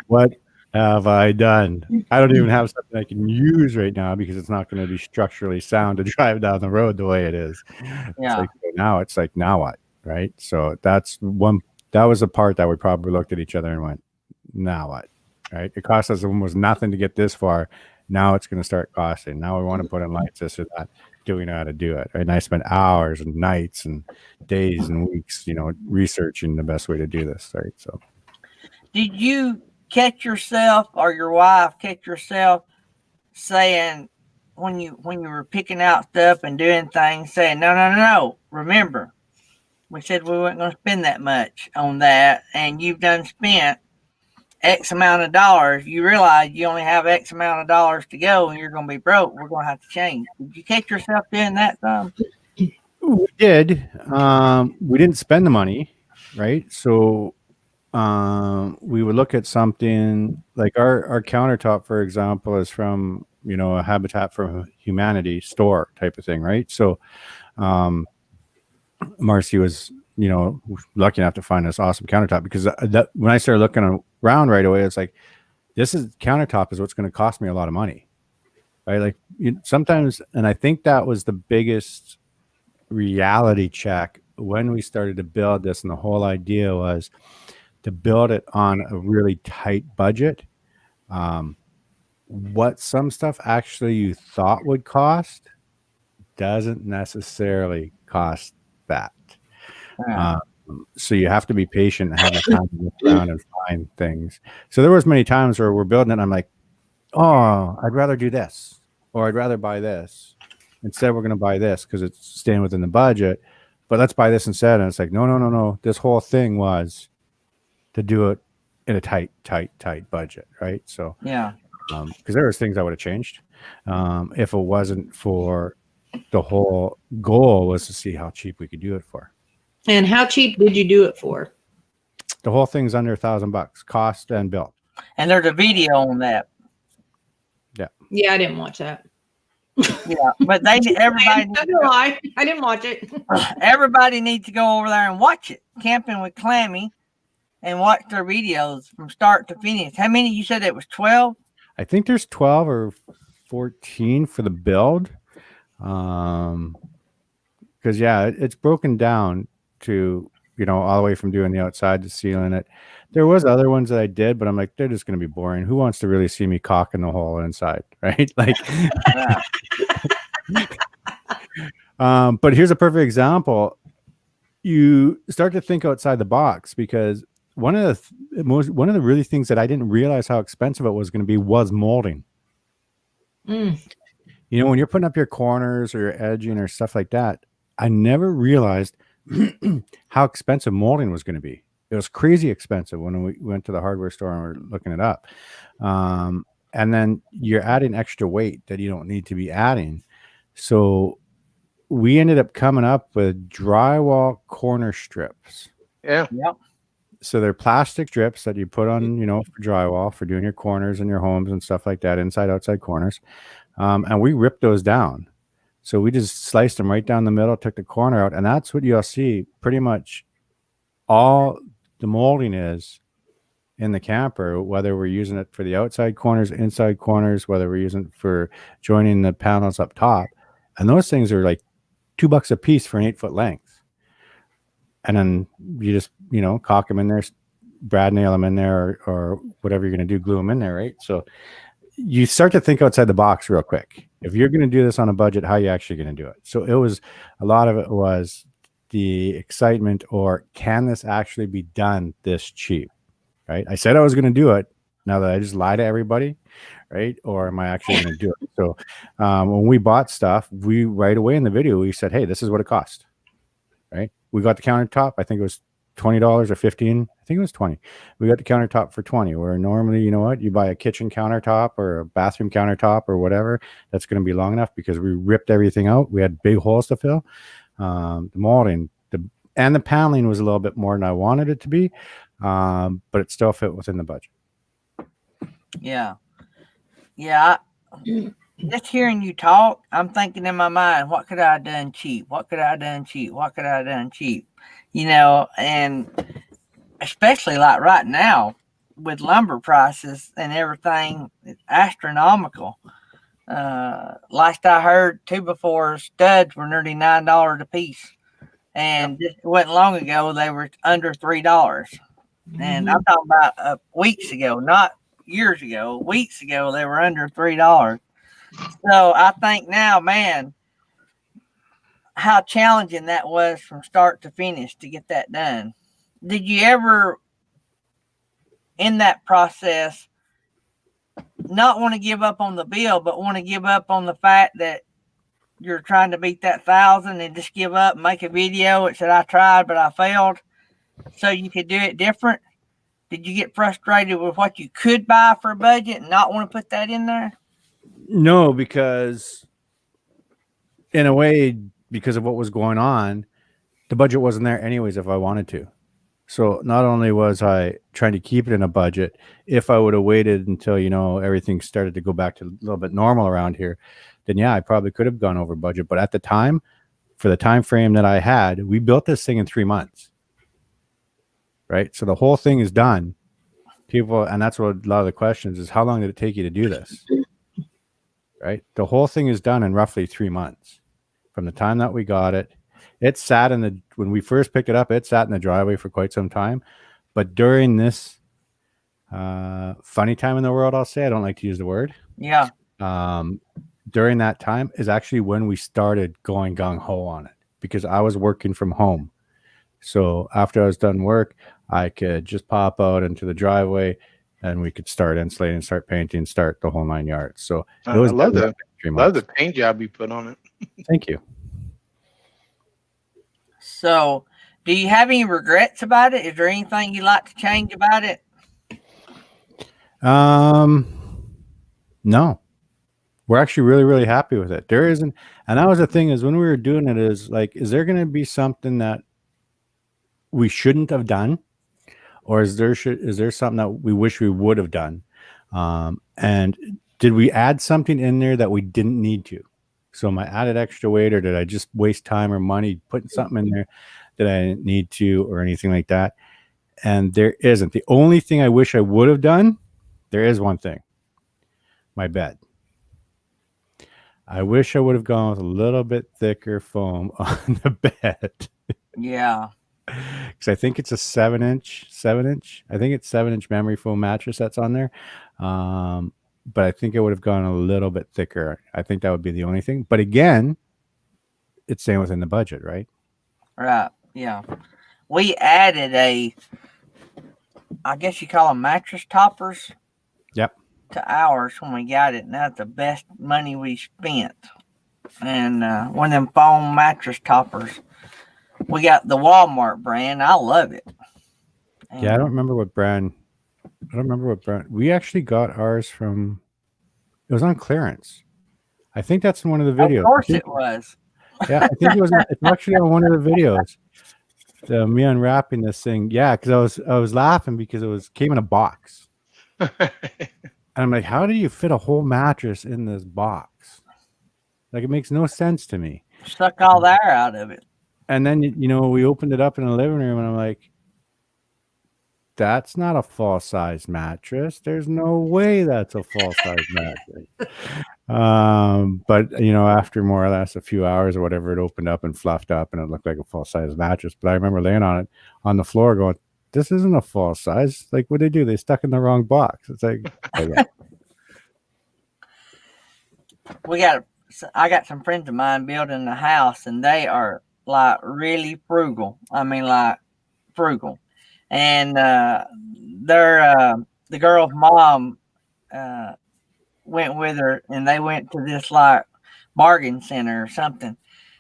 What have I done? I don't even have something I can use right now because it's not going to be structurally sound to drive down the road the way it is.
Yeah.
It's like, now what? Right. So that was the part that we probably looked at each other and went, now what? Right. It cost us almost nothing to get this far. Now it's going to start costing. Now we want to put in lights, this or that. Do we know how to do it? Right? And I spent hours and nights and days and weeks, researching the best way to do this. Right. So
did you catch yourself or your wife catch yourself saying when you were picking out stuff and doing things, saying, no, remember, we said we weren't going to spend that much on that, and you've done spent X amount of dollars. You realize you only have X amount of dollars to go and you're going to be broke. We're going to have to change. Did you catch yourself doing that some?
We did. We didn't spend the money, right? So we would look at something like our countertop, for example, is from a Habitat for Humanity store type of thing, right? So Marcy was lucky enough to find this awesome countertop, because when I started looking around right away, it's like, this countertop is what's going to cost me a lot of money, right? Like sometimes, and I think that was the biggest reality check when we started to build this, and the whole idea was to build it on a really tight budget. What some stuff actually you thought would cost doesn't necessarily cost that. So you have to be patient and have the time to look around and find things. So there was many times where we're building it and I'm like, oh, I'd rather do this, or I'd rather buy this. Instead, we're going to buy this because it's staying within the budget, but let's buy this instead. And it's like, no. This whole thing was to do it in a tight budget, right? So
Yeah.
Because there was things I would have changed if it wasn't for the whole goal was to see how cheap we could do it for.
And how cheap did you do it for?
The whole thing's under $1,000, cost and built.
And there's a video on that.
Yeah, I didn't watch that.
Yeah, but everybody.
I didn't watch it.
Everybody needs to go over there and watch it. Camping with Clammi, and watch their videos from start to finish. How many? You said it was 12?
I think there's 12 or 14 for the build. Because it's broken down to, all the way from doing the outside to sealing it. There was other ones that I did, but I'm like, they're just going to be boring. Who wants to really see me cocking the hole inside, right? Like, but here's a perfect example. You start to think outside the box, because one of the really things that I didn't realize how expensive it was going to be was molding. When you're putting up your corners or your edging or stuff like that, I never realized how expensive molding was going to be. It was crazy expensive when we went to the hardware store and we're looking it up. And then you're adding extra weight that you don't need to be adding. So we ended up coming up with drywall corner strips.
Yeah.
Yep.
So they're plastic strips that you put on, for drywall, for doing your corners in your homes and stuff like that, inside, outside corners. And we ripped those down. So we just sliced them right down the middle, took the corner out, and that's what you'll see pretty much all the molding is in the camper, whether we're using it for the outside corners, inside corners, whether we're using it for joining the panels up top. And those things are like $2 a piece for an 8-foot length. And then you just, caulk them in there, brad nail them in there, or whatever you're going to do, glue them in there, right? So you start to think outside the box real quick. If you're going to do this on a budget, how are you actually going to do it? So a lot of it was the excitement, or can this actually be done this cheap, right? I said I was going to do it. Now that I just lie to everybody, right? Or am I actually going to do it? So when we bought stuff, we right away in the video, we said, hey, this is what it cost, right? We got the countertop. I think it was $20 or $15. I think it was 20. We got the countertop for 20, where normally, you buy a kitchen countertop or a bathroom countertop or whatever, that's going to be long enough, because we ripped everything out. We had big holes to fill. The molding, and the paneling was a little bit more than I wanted it to be, but it still fit within the budget.
Yeah. Just hearing you talk, I'm thinking in my mind, what could I have done cheap? What could I have done cheap? What could I have done cheap? And especially like right now with lumber prices and everything, it's astronomical. Last I heard, 2x4 studs were nearly $9 a piece. And it wasn't long ago, they were under $3. And I'm talking about weeks ago, not years ago. Weeks ago, they were under $3. So I think now, man, how challenging that was from start to finish to get that done. Did you ever, in that process, not want to give up on the bill, but want to give up on the fact that you're trying to beat that 1,000 and just give up and make a video? It said, I tried, but I failed, so you could do it different? Did you get frustrated with what you could buy for a budget and not want to put that in there?
No, because in a way, because of what was going on, the budget wasn't there anyways if I wanted to. So not only was I trying to keep it in a budget, if I would have waited until, everything started to go back to a little bit normal around here, then yeah, I probably could have gone over budget. But at the time, for the time frame that I had, we built this thing in 3 months. Right? So the whole thing is done. People, and that's what a lot of the questions is, how long did it take you to do this? Right? The whole thing is done in roughly 3 months. From the time that we got it, it sat when we first picked it up, it sat in the driveway for quite some time. But during this funny time in the world, I'll say, I don't like to use the word.
Yeah.
During that time is actually when we started going gung-ho on it, because I was working from home So after I was done work, I could just pop out into the driveway and we could start insulating, start painting, start the whole 9 yards. So
I love the
months.
paint job you put on it.
Thank you.
So, do you have any regrets about it? Is there anything you'd like to change about it?
No. We're actually really, really happy with it. There isn't, and that was the thing, is when we were doing it, is like, is there going to be something that we shouldn't have done, or is there something that we wish we would have done? And did we add something in there that we didn't need to? So am I added extra weight, or did I just waste time or money putting something in there that I didn't need to, or anything like that? And there isn't. The only thing I wish I would have done, there is one thing: my bed. I wish I would have gone with a little bit thicker foam on the bed.
Yeah.
Because I think it's a 7-inch. I think it's 7-inch memory foam mattress that's on there. But I think it would have gone a little bit thicker. I think that would be the only thing. But again, it's staying within the budget, right?
Right. Yeah. We added I guess you call them mattress toppers.
Yep.
To ours when we got it, and that's the best money we spent. And one of them foam mattress toppers, we got the Walmart brand. I love it. And
yeah, I don't remember what brand. We actually got ours from. It was on clearance. I think that's in one of the videos.
Of course, it was.
Yeah, I think it was. It's actually on one of the videos. Me unwrapping this thing. Yeah, because I was laughing because it came in a box. And I'm like, how do you fit a whole mattress in this box? Like, it makes no sense to me.
Suck all the air out of it.
And then, we opened it up in the living room, and I'm like, that's not a full-size mattress. There's no way that's a full-size mattress. But, after more or less a few hours or whatever, it opened up and fluffed up, and it looked like a full-size mattress. But I remember laying on it on the floor going, this isn't a full size. Like, what they do? They stuck in the wrong box. It's like, okay.
I got some friends of mine building a house, and they are like really frugal. I mean, like frugal. And the girl's mom went with her, and they went to this like bargain center or something.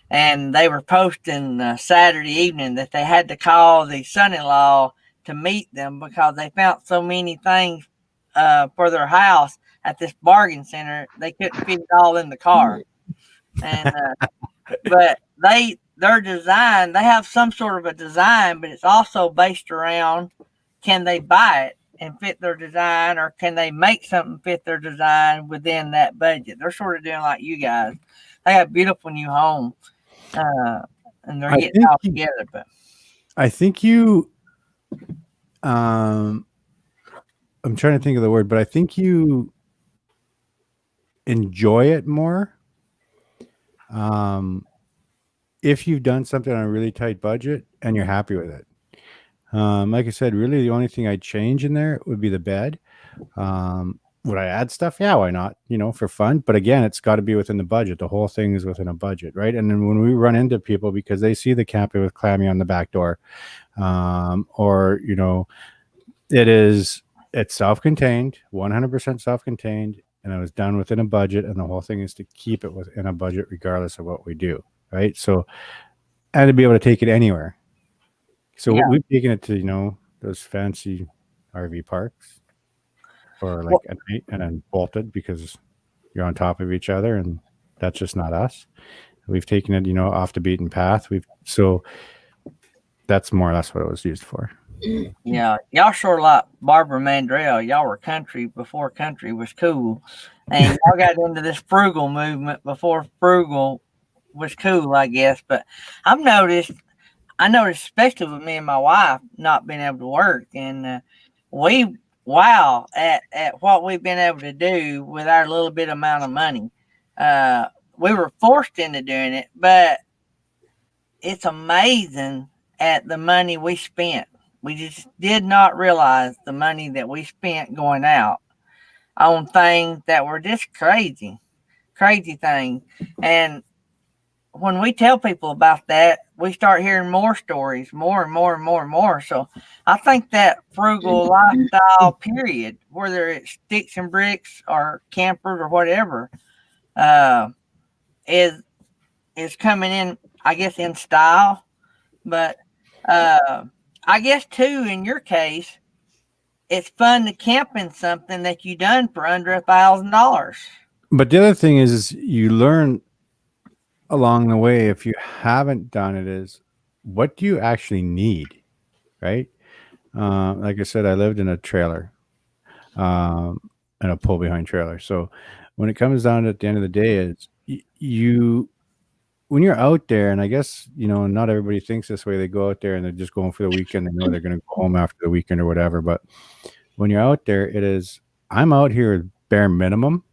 And they were posting Saturday evening that they had to call the son-in-law to meet them because they found so many things for their house at this bargain center they couldn't fit it all in the car. And but their design, they have some sort of a design, but it's also based around, can they buy it and fit their design, or can they make something fit their design within that budget? They're sort of doing like you guys. They have a beautiful new home, and they're getting all together. But
I think I'm trying to think of the word, but I think you enjoy it more if you've done something on a really tight budget and you're happy with it. Like I said, really the only thing I'd change in there would be the bed. Would I add stuff? Yeah, why not? For fun. But again, it's got to be within the budget. The whole thing is within a budget, right? And then when we run into people, because they see the camping with Clammi on the back door, or it's self-contained, 100% self-contained, and it was done within a budget, and the whole thing is to keep it within a budget regardless of what we do, right? So, and to be able to take it anywhere. So we've taken it to those fancy RV parks for like a night, and then bolted because you're on top of each other, and that's just not us. We've taken it off the beaten path. So that's more or less what it was used for.
Yeah, y'all sure like Barbara Mandrell. Y'all were country before country was cool, and y'all got into this frugal movement before frugal was cool, I guess. But I noticed, especially with me and my wife not being able to work, and we wow at what we've been able to do with our little bit amount of money. We were forced into doing it, but it's amazing at the money we spent. We just did not realize the money that we spent going out on things that were just crazy things. And when we tell people about that, we start hearing more stories, more and more and more and more. So I think that frugal lifestyle period, whether it's sticks and bricks or campers or whatever, uh, is coming in, I guess, in style. But I guess too, in your case, it's fun to camp in something that you done for under $1,000.
But the other thing is you learn along the way, if you haven't done it, is what do you actually need, right? Like I said, I lived in a trailer, and a pull behind trailer. So when it comes down to at the end of the day, is you when you're out there, and I guess not everybody thinks this way. They go out there and they're just going for the weekend. They know they're going to go home after the weekend or whatever. But when you're out there, it is I'm out here bare minimum,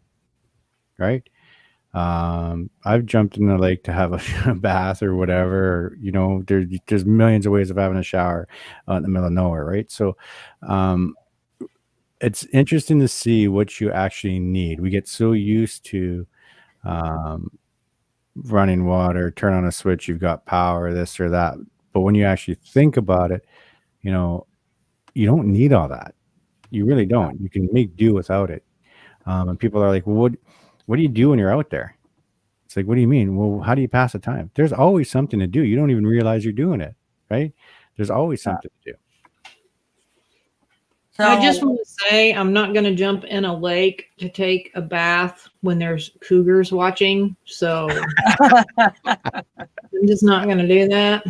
right? I've jumped in the lake to have a bath or whatever. There's millions of ways of having a shower in the middle of nowhere, right? So it's interesting to see what you actually need. We get so used to running water, turn on a switch, you've got power, this or that. But when you actually think about it, you don't need all that. You really don't. You can make do without it. And people are like, well, what do you do when you're out there? It's like, what do you mean? Well, how do you pass the time? There's always something to do. You don't even realize you're doing it, right? There's always something to do.
So I just want to say I'm not going to jump in a lake to take a bath when there's cougars watching. So I'm just not going to do that.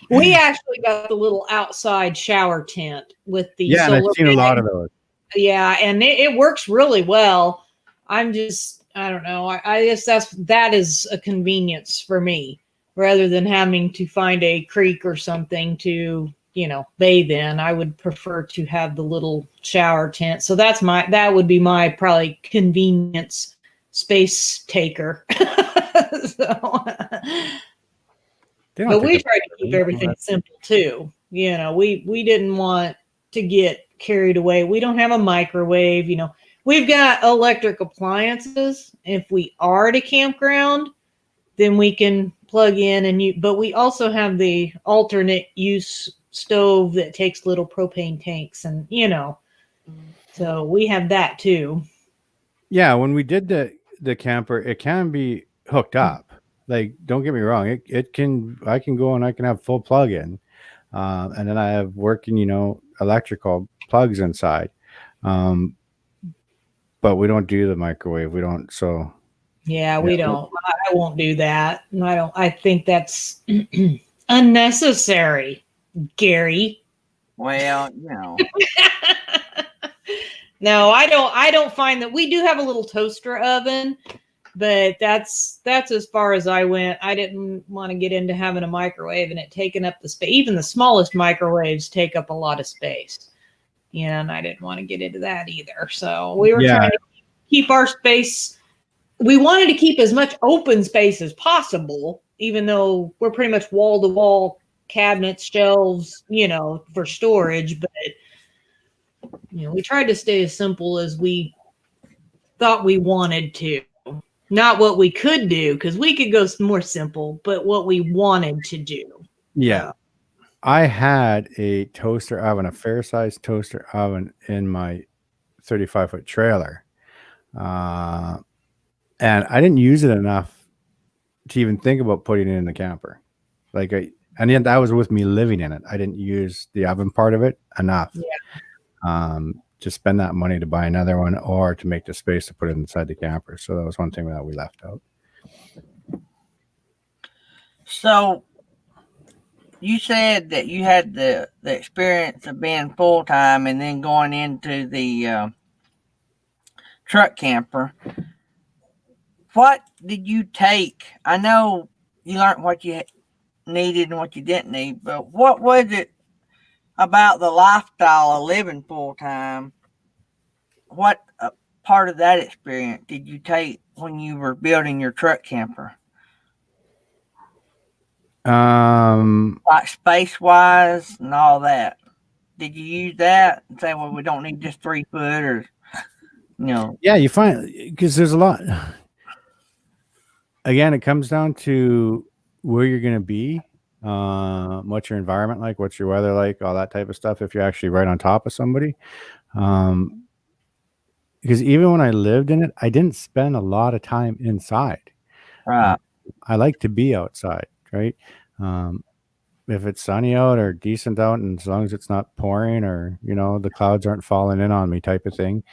We actually got the little outside shower tent with the
solar. I've seen a lot of those.
Yeah, and it works really well. I don't know. I guess that is a convenience for me rather than having to find a creek or something to bathe in. I would prefer to have the little shower tent. So that would be my probably convenience space taker. But we try to keep everything simple too. We didn't want to get carried away. We don't have a microwave, We've got electric appliances. If we are at a campground, then we can plug in but we also have the alternate use stove that takes little propane tanks and so we have that too.
Yeah, when we did the camper, it can be hooked up. Like, don't get me wrong, I can go and I can have full plug-in, and then I have working electrical plugs inside, but we don't do the microwave. We don't. So
yeah, we don't. I won't do that. I think that's unnecessary, Gary.
Well,
No, I don't find that. We do have a little toaster oven, but that's as far as I went. I didn't want to get into having a microwave and it taking up the space. Even the smallest microwaves take up a lot of space. And I didn't want to get into that either. So we were trying to keep our space. We wanted to keep as much open space as possible, even though we're pretty much wall to wall cabinets, shelves, for storage. But, we tried to stay as simple as we thought we wanted to. Not what we could do, because we could go more simple, but what we wanted to do.
Yeah. I had a toaster oven, a fair-sized toaster oven in my 35-foot trailer. And I didn't use it enough to even think about putting it in the camper. And yet that was with me living in it. I didn't use the oven part of it enough. To spend that money to buy another one or to make the space to put it inside the camper. So that was one thing that we left out.
So you said that you had the experience of being full-time and then going into the truck camper. What did you take? I know you learned what you needed and what you didn't need, but what was it about the lifestyle of living full-time? What part of that experience did you take when you were building your truck camper? Like space-wise and all that. Did you use that and say, well, we don't need just 3 foot or,
Yeah, you find, because there's a lot. again, it comes down to where you're going to be, what's your environment like, what's your weather like, all that type of stuff. If you're actually right on top of somebody, because even when I lived in it, I didn't spend a lot of time inside.
Right.
I like to be outside, right? If it's sunny out or decent out, and as long as it's not pouring or the clouds aren't falling in on me, type of thing,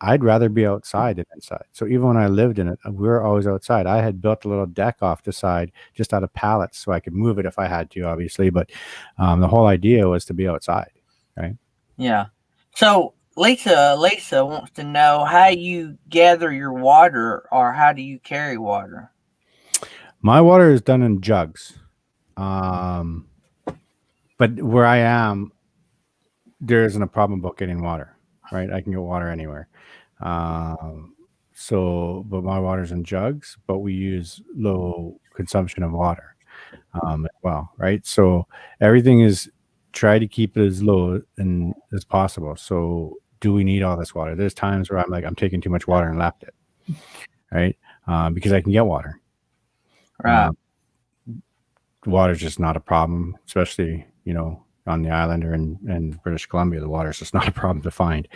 I'd rather be outside than inside. So even when I lived in it, we were always outside. I had built a little deck off the side just out of pallets so I could move it if I had to, obviously. But the whole idea was to be outside, right?
Yeah. So Lisa wants to know how you gather your water, or how do you carry water?
My water is done in jugs. But where I am, there isn't a problem about getting water, right? I can get water anywhere. But my water's in jugs, but we use low consumption of water as well, right? So everything is try to keep it as low as possible. So do we need all this water? There's times where I'm taking too much water and left it, right? Because I can get water.
Right.
Water's just not a problem, especially on the island or in British Columbia. The water is just not a problem to find.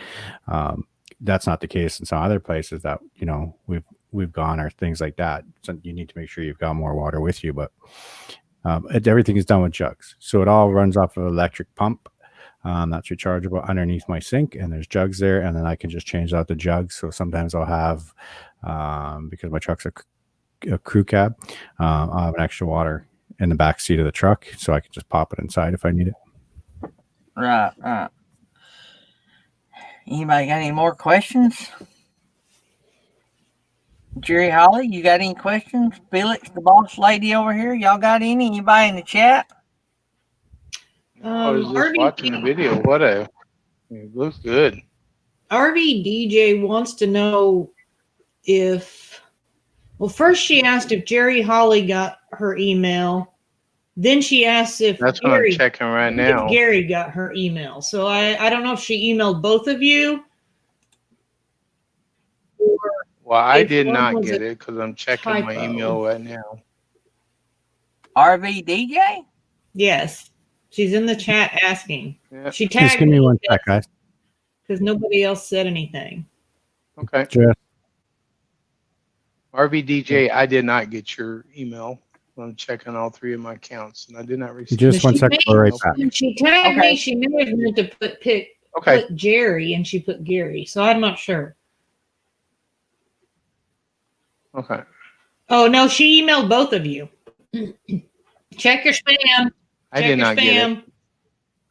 That's not the case in some other places that we've gone, or things like that. So you need to make sure you've got more water with you. But everything is done with jugs, so it all runs off of an electric pump that's rechargeable underneath my sink, and there's jugs there, and then I can just change out the jugs. So sometimes I'll have, because my truck's a crew cab, I'll have an extra water in the back seat of the truck, so I can just pop it inside if I need it.
Right. Anybody got any more questions? Jerry, Holly, you got any questions? Felix, the boss lady over here, y'all got any? Anybody in the chat?
I was just watching the video. It looks good.
RV DJ wants to know first she asked if Jerry Holly got her email. Then she asked if
that's what I'm checking right now.
Gary got her email. So I don't know if she emailed both of you.
Well, I did not get it because I'm checking my email right now.
RV DJ?
Yes. She's in the chat asking.
Yep.
She tagged
Just give me one sec, guys.
Because nobody else said anything.
Okay.
Just
RVDJ, I did not get your email. I'm checking all three of my accounts, and I did not receive.
Just one second. Right back.
When she tagged me, she may have meant to put Jerry, and she put Gary. So I'm not sure.
Okay.
Oh no, she emailed both of you. Check your spam.
I did not get it.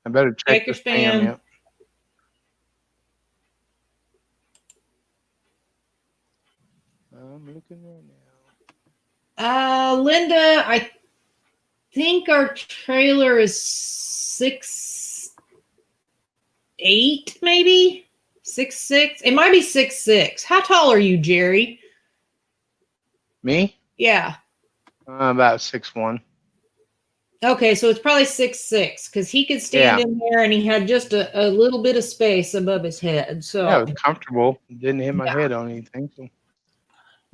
I better check your spam. Yep. I'm looking right now.
Linda, I think our trailer is 6'8", maybe 6'6". It might be 6'6". How tall are you, Jerry?
Me?
Yeah.
About 6'1".
Okay, so it's probably 6'6", because he could stand in there, and he had just a little bit of space above his head. So
yeah, it was comfortable. Didn't hit my head on anything. So.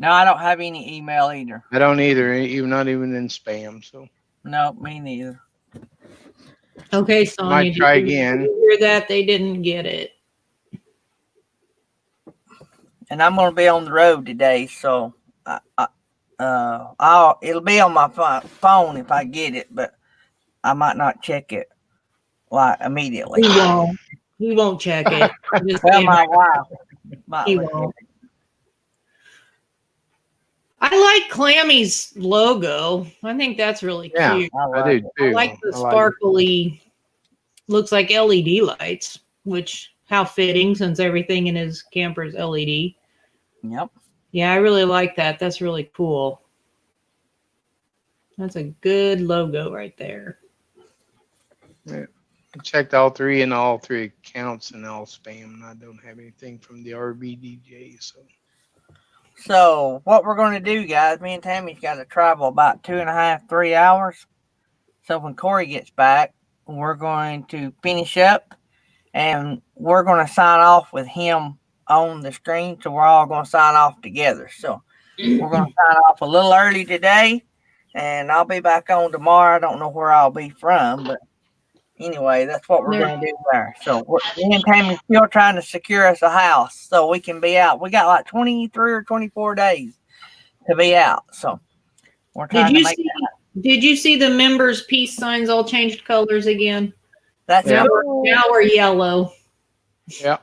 No, I don't have any email either.
I don't either, not even in spam. So
no, me neither.
Okay, Sonia,
might try again.
Hear that they didn't get it.
And I'm going to be on the road today, so it'll be on my phone if I get it, but I might not check it immediately.
He won't check it.
Well, my wife.
He won't. I like Clammi's logo. I think that's really cute.
I do too.
I like the sparkly, looks like LED lights, which how fitting since everything in his camper is LED.
Yep.
Yeah, I really like that. That's really cool. That's a good logo right there.
Yeah. I checked all three accounts and all spam, and I don't have anything from the RBDJ.
So what we're going to do, guys, me and Tammy's got to travel about 2.5, 3 hours. So when Corey gets back, we're going to finish up, and we're going to sign off with him on the screen. So we're all going to sign off together. So We're going to sign off a little early today, and I'll be back on tomorrow. I don't know where I'll be from, but anyway, that's what we're going to do there. So me and Tammy's still trying to secure us a house so we can be out. We got like 23 or 24 days to be out. So we're trying to make that.
Did you see the members' peace signs all changed colors again?
That's
now we're yellow.
Yeah.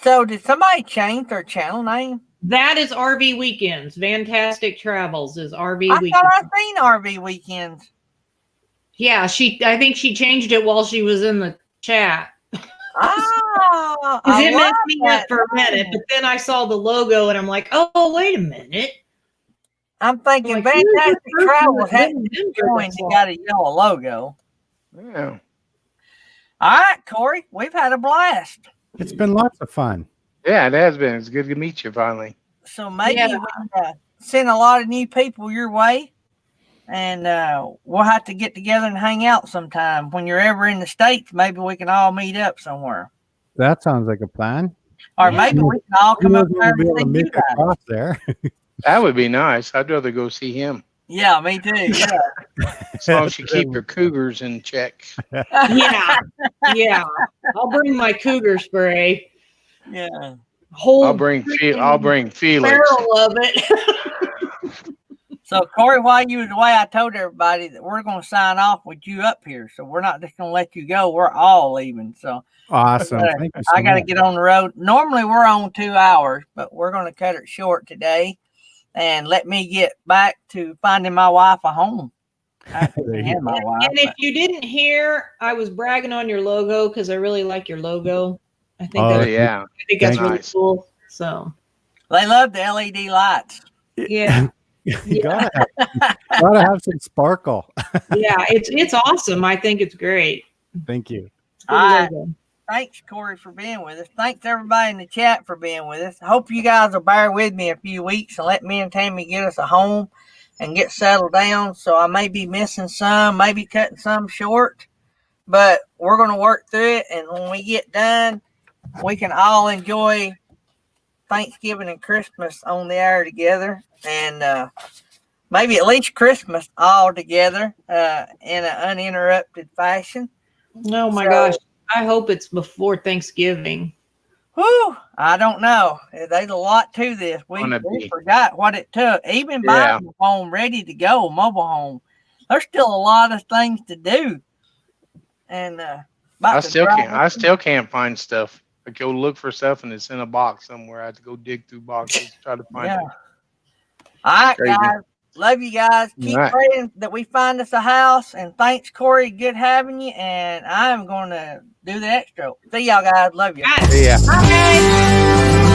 So did somebody change their channel name?
That is RV Weekends. Fantastic Travels is RV Weekends.
I thought I seen RV Weekends.
Yeah, I think she changed it while she was in the chat.
Oh,
it messed me up for a minute, but then I saw the logo and I'm like, oh, wait a minute.
I'm thinking
like,
Fantastic Travels had got a yellow logo.
Yeah.
All right, Corey, we've had a blast.
It's been lots of fun.
Yeah, it has been. It's good to meet you finally.
So maybe we send a lot of new people your way, and we'll have to get together and hang out sometime. When you're ever in the States, maybe we can all meet up somewhere.
That sounds like a plan.
Or maybe we can all come up there and see you guys.
There.
That would be nice. I'd rather go see him.
Yeah, me too. Yeah.
As long as you keep your cougars in check.
Yeah. I'll bring my cougar spray.
Yeah.
I'll bring Felix.
Barrel of it.
So Corey, while you was away, I told everybody that we're going to sign off with you up here. So we're not just going to let you go. We're all leaving. So
awesome. Thank you so
I got to
much.
get on the road. Normally we're on 2 hours, but we're going to cut it short today. And let me get back to finding my wife a home. And
if you didn't hear, I was bragging on your logo because I really like your logo. I think that's really cool. So
they love the LED lights.
Yeah.
You gotta have some sparkle.
Yeah, it's awesome. I think it's great.
Thank you.
All right. Thanks, Corey, for being with us. Thanks, everybody in the chat, for being with us. I hope you guys will bear with me a few weeks and let me and Tammy get us a home and get settled down. So I may be missing some, maybe cutting some short, but we're going to work through it. And when we get done, we can all enjoy Thanksgiving and Christmas on the air together. And maybe at least Christmas all together in an uninterrupted fashion.
Oh, my gosh. I hope it's before Thanksgiving.
Whew, I don't know. There's a lot to this. We forgot what it took. Even buying a home ready to go, mobile home. There's still a lot of things to do. And
I still can't find stuff. I go look for stuff and it's in a box somewhere. I have to go dig through boxes to try to find it.
All right, guys. Love you guys. Keep praying that we find us a house. And thanks, Corey. Good having you. And I'm going to do the extra. See y'all, guys. Love you.
See ya.
Bye.